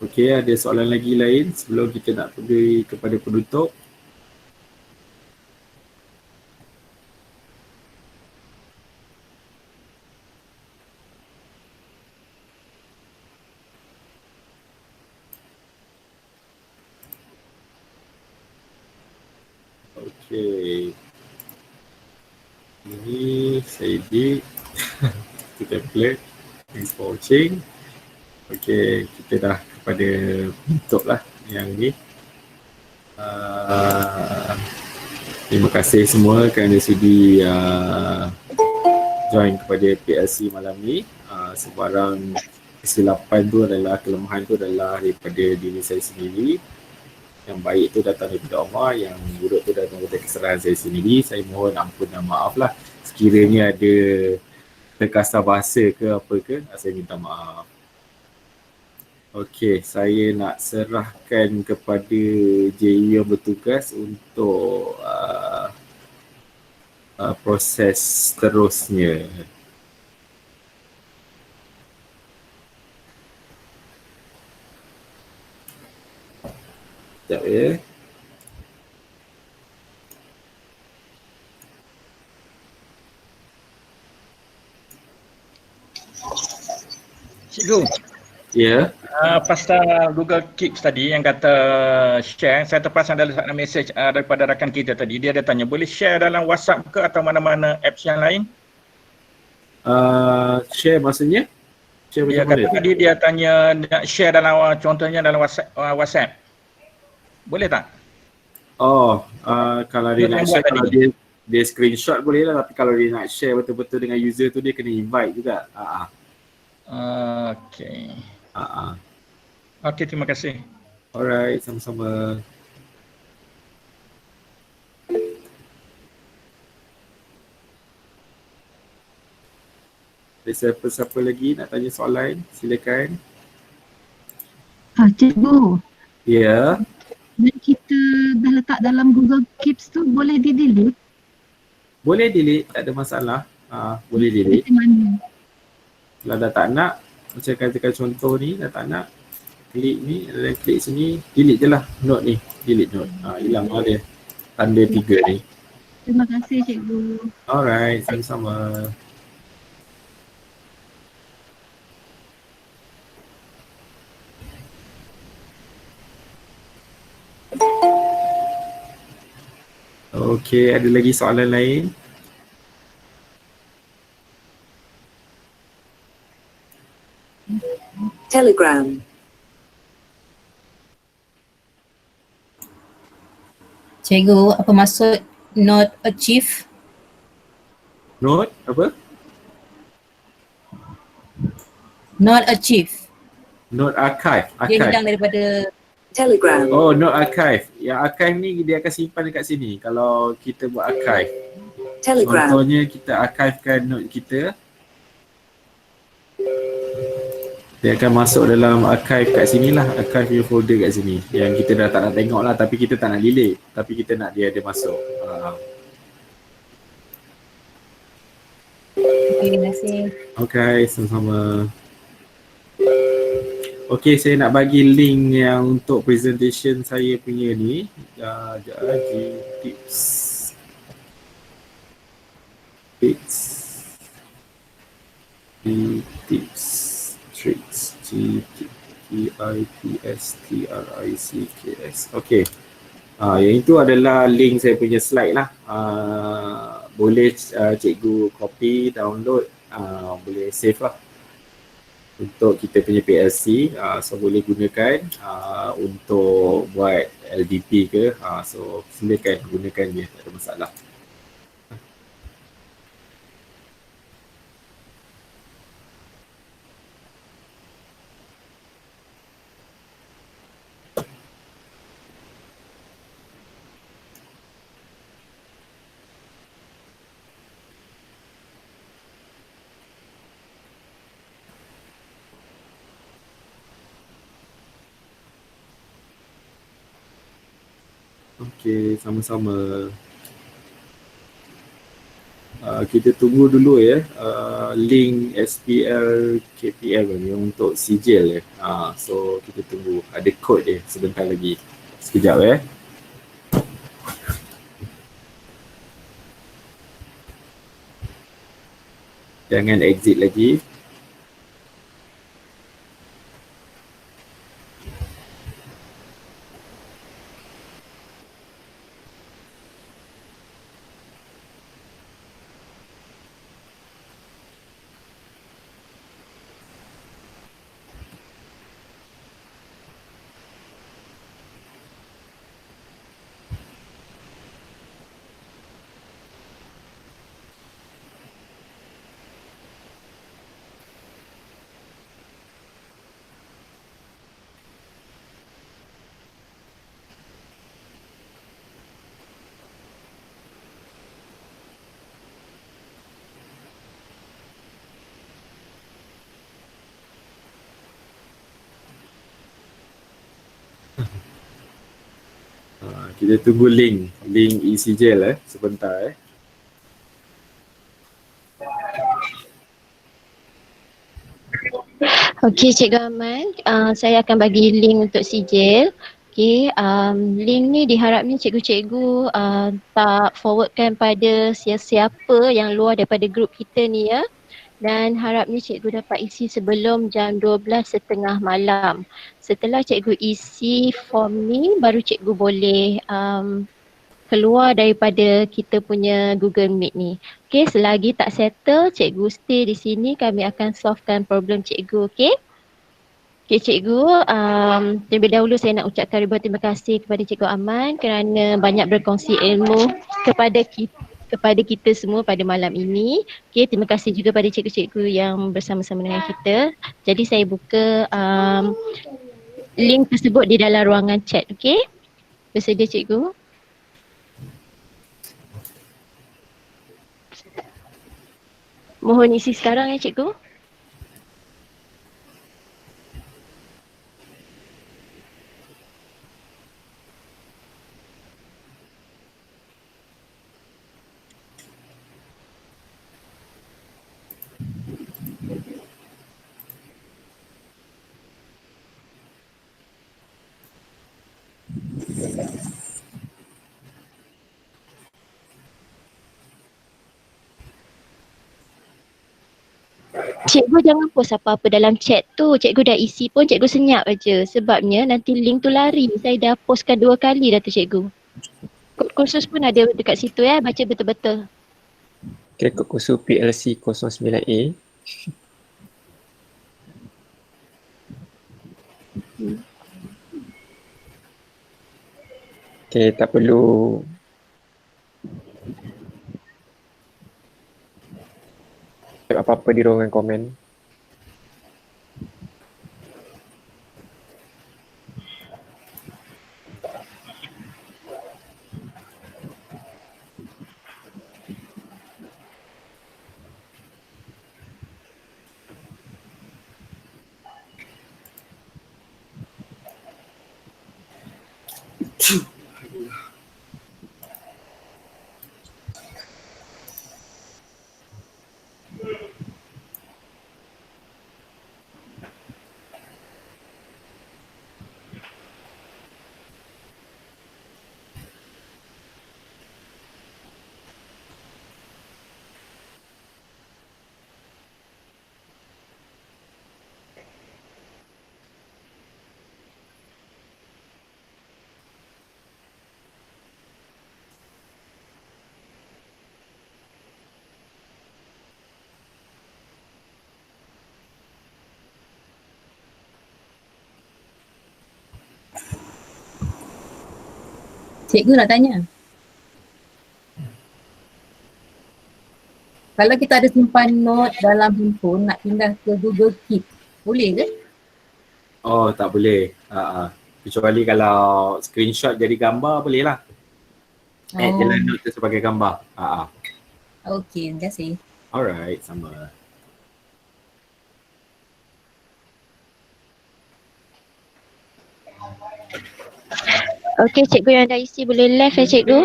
Okey, ada soalan lagi lain sebelum kita nak pergi kepada penutup? Okey. Ini saya edit. Itu template. Thanks for watching. Okey, kita dah kepada penutup lah yang ni. Terima kasih semua kerana sudi join kepada PLC malam ni. Sebarang kesilapan tu adalah, kelemahan tu adalah daripada diri saya sendiri. Yang baik tu datang daripada Allah, yang buruk tu datang daripada kesalahan saya sendiri. Saya mohon ampun dan maaf lah. Sekiranya ada terkasar bahasa ke apa ke, saya minta maaf. Okey, saya nak serahkan kepada JU yang bertugas untuk proses seterusnya. Sekejap ya. Cikgu, Ya. Pasal Google Keeps tadi yang kata share, saya terperasan dalam satu mesej daripada rakan kita tadi. Dia ada tanya, boleh share dalam WhatsApp ke atau mana-mana apps yang lain? Share maksudnya? Share Dia macam kata mana? tadi dia tanya nak share dalam contohnya dalam WhatsApp. Boleh tak? Oh, kalau dia Yang nak buat share, kalau tadi. dia screenshot boleh lah, tapi kalau dia nak share betul-betul dengan user tu, dia kena invite juga. Okey. Ah. Okey, terima kasih. Alright, sama-sama. Ada siapa-siapa lagi nak tanya soalan? Silakan. Cikgu, Ya. bila kita dah letak dalam Google Keeps tu boleh di-delete? Boleh delete, tak ada masalah. Boleh delete. Macam mana? Kalau dah tak nak, macam katakan contoh ni, dah tak nak, klik ni, dan klik sini, delete je lah note ni. Delete note. Hilang lah dia. Tanda 3 ni. Terima kasih cikgu. Alright, sama-sama. Okey, ada lagi soalan lain? Telegram. Cikgu, apa maksud not achieve? Note apa? Not achieve. Note archive. Dia hilang daripada Telegram. Oh, note archive. Yang archive ni dia akan simpan dekat sini kalau kita buat archive. Telegram. Contohnya kita archivekan note kita. Dia akan masuk dalam archive kat sini lah. Archive punya folder kat sini. Yang kita dah tak nak tengok lah, tapi kita tak nak delete. Tapi kita nak dia ada masuk. terima kasih. Okay, sama-sama. Okay, saya nak bagi link yang untuk presentation saya punya ni. Tips. Tricks. TIPS. Okay. Yang itu adalah link saya punya slide lah. Boleh cikgu copy, download, boleh save lah untuk kita punya PLC. So boleh gunakan untuk buat LDP ke, so silakan gunakan je, tak ada masalah. Okey, sama-sama. Kita tunggu dulu ya, link SPL KPL ni untuk sijil ya. So kita tunggu, ada kod dia sebentar lagi. Sekejap ya. Jangan exit lagi. Kita tunggu link e-sijil sebentar Okey Cikgu Aman, saya akan bagi link untuk sijil. Okey, link ni diharapnya cikgu-cikgu tak forwardkan pada siapa yang luar daripada grup kita ni ya. dan harapnya cikgu dapat isi sebelum jam 12.30 malam. Setelah cikgu isi form ni baru cikgu boleh keluar daripada kita punya Google Meet ni. Okay, selagi tak settle, cikgu stay di sini, kami akan solvekan problem cikgu, okay? Okay cikgu, terlebih dahulu saya nak ucapkan ribuan terima kasih kepada Cikgu Aman kerana banyak berkongsi ilmu kepada kita semua pada malam ini. Okay, terima kasih juga pada cikgu-cikgu yang bersama-sama dengan kita. Jadi saya buka link tersebut di dalam ruangan chat, okay? Bersedia cikgu? Mohon isi sekarang ya cikgu. Cikgu jangan post apa-apa dalam chat tu. Cikgu dah isi pun cikgu senyap aja. Sebabnya nanti link tu lari. Saya dah postkan 2 kali dah tu cikgu. Kod kursus pun ada dekat situ ya. Baca betul-betul. Okay, kod kursus PLC 09A. Okay, tak perlu apa-apa di ruangan komen. Cikgu nak tanya. Kalau kita ada simpan note dalam handphone nak pindah ke Google Keep, boleh ke? Oh, tak boleh. Kecuali kalau screenshot jadi gambar boleh lah. Add je lah note tu sebagai gambar. Okey, terima kasih. Alright, sama. Okey, cikgu yang dah isi boleh left ya cikgu.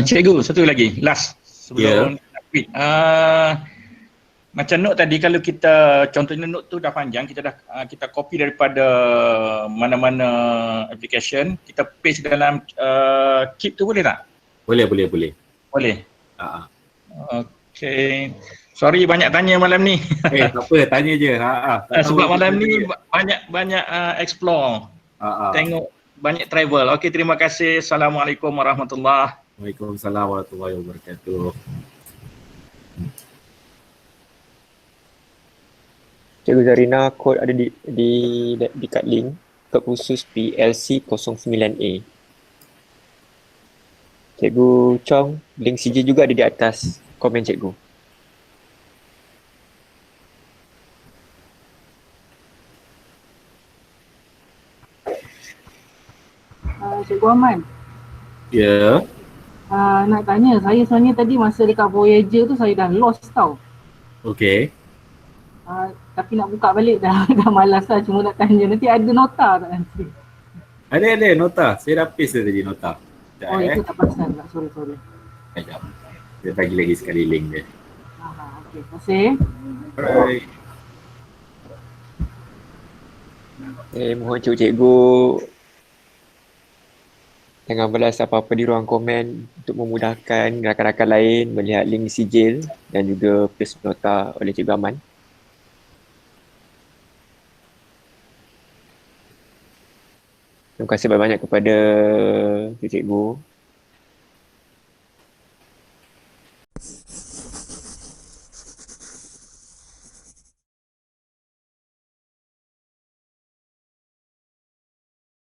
Cikgu, satu lagi, last sebelum quit. Macam note tadi, kalau kita contohnya note tu dah panjang, kita copy daripada mana-mana application, kita paste dalam Keep tu boleh tak? Boleh. Boleh. Okay. Sorry banyak tanya malam ni. Tak apa, tanya je. Sebab malam ni banyak explore. Tengok banyak travel. Okey, terima kasih. Assalamualaikum warahmatullahi. Waalaikumsalam warahmatullahi wabarakatuh. Cikgu Zarina, kod ada di dekat link kod khusus PLC 09A. Cikgu Chong, link CJ juga ada di atas komen cikgu. Cikgu Aman. Ya. Nak tanya, saya sebenarnya tadi masa dekat Voyager tu saya dah lost tau. Okey. Tapi nak buka balik dah malas lah, cuma nak tanya nanti ada nota tak nanti? Ada nota. Saya dah paste tadi nota. Sekejap, Itu tak pasal tak, sorry. Sekejap. Saya bagi lagi sekali link dia. Okey, terima kasih. Alright. Mohon cikgu Jangan balas apa-apa di ruang komen untuk memudahkan rakan-rakan lain melihat link sijil dan juga plus nota oleh Cikgu Aman. Terima kasih banyak-banyak kepada cikgu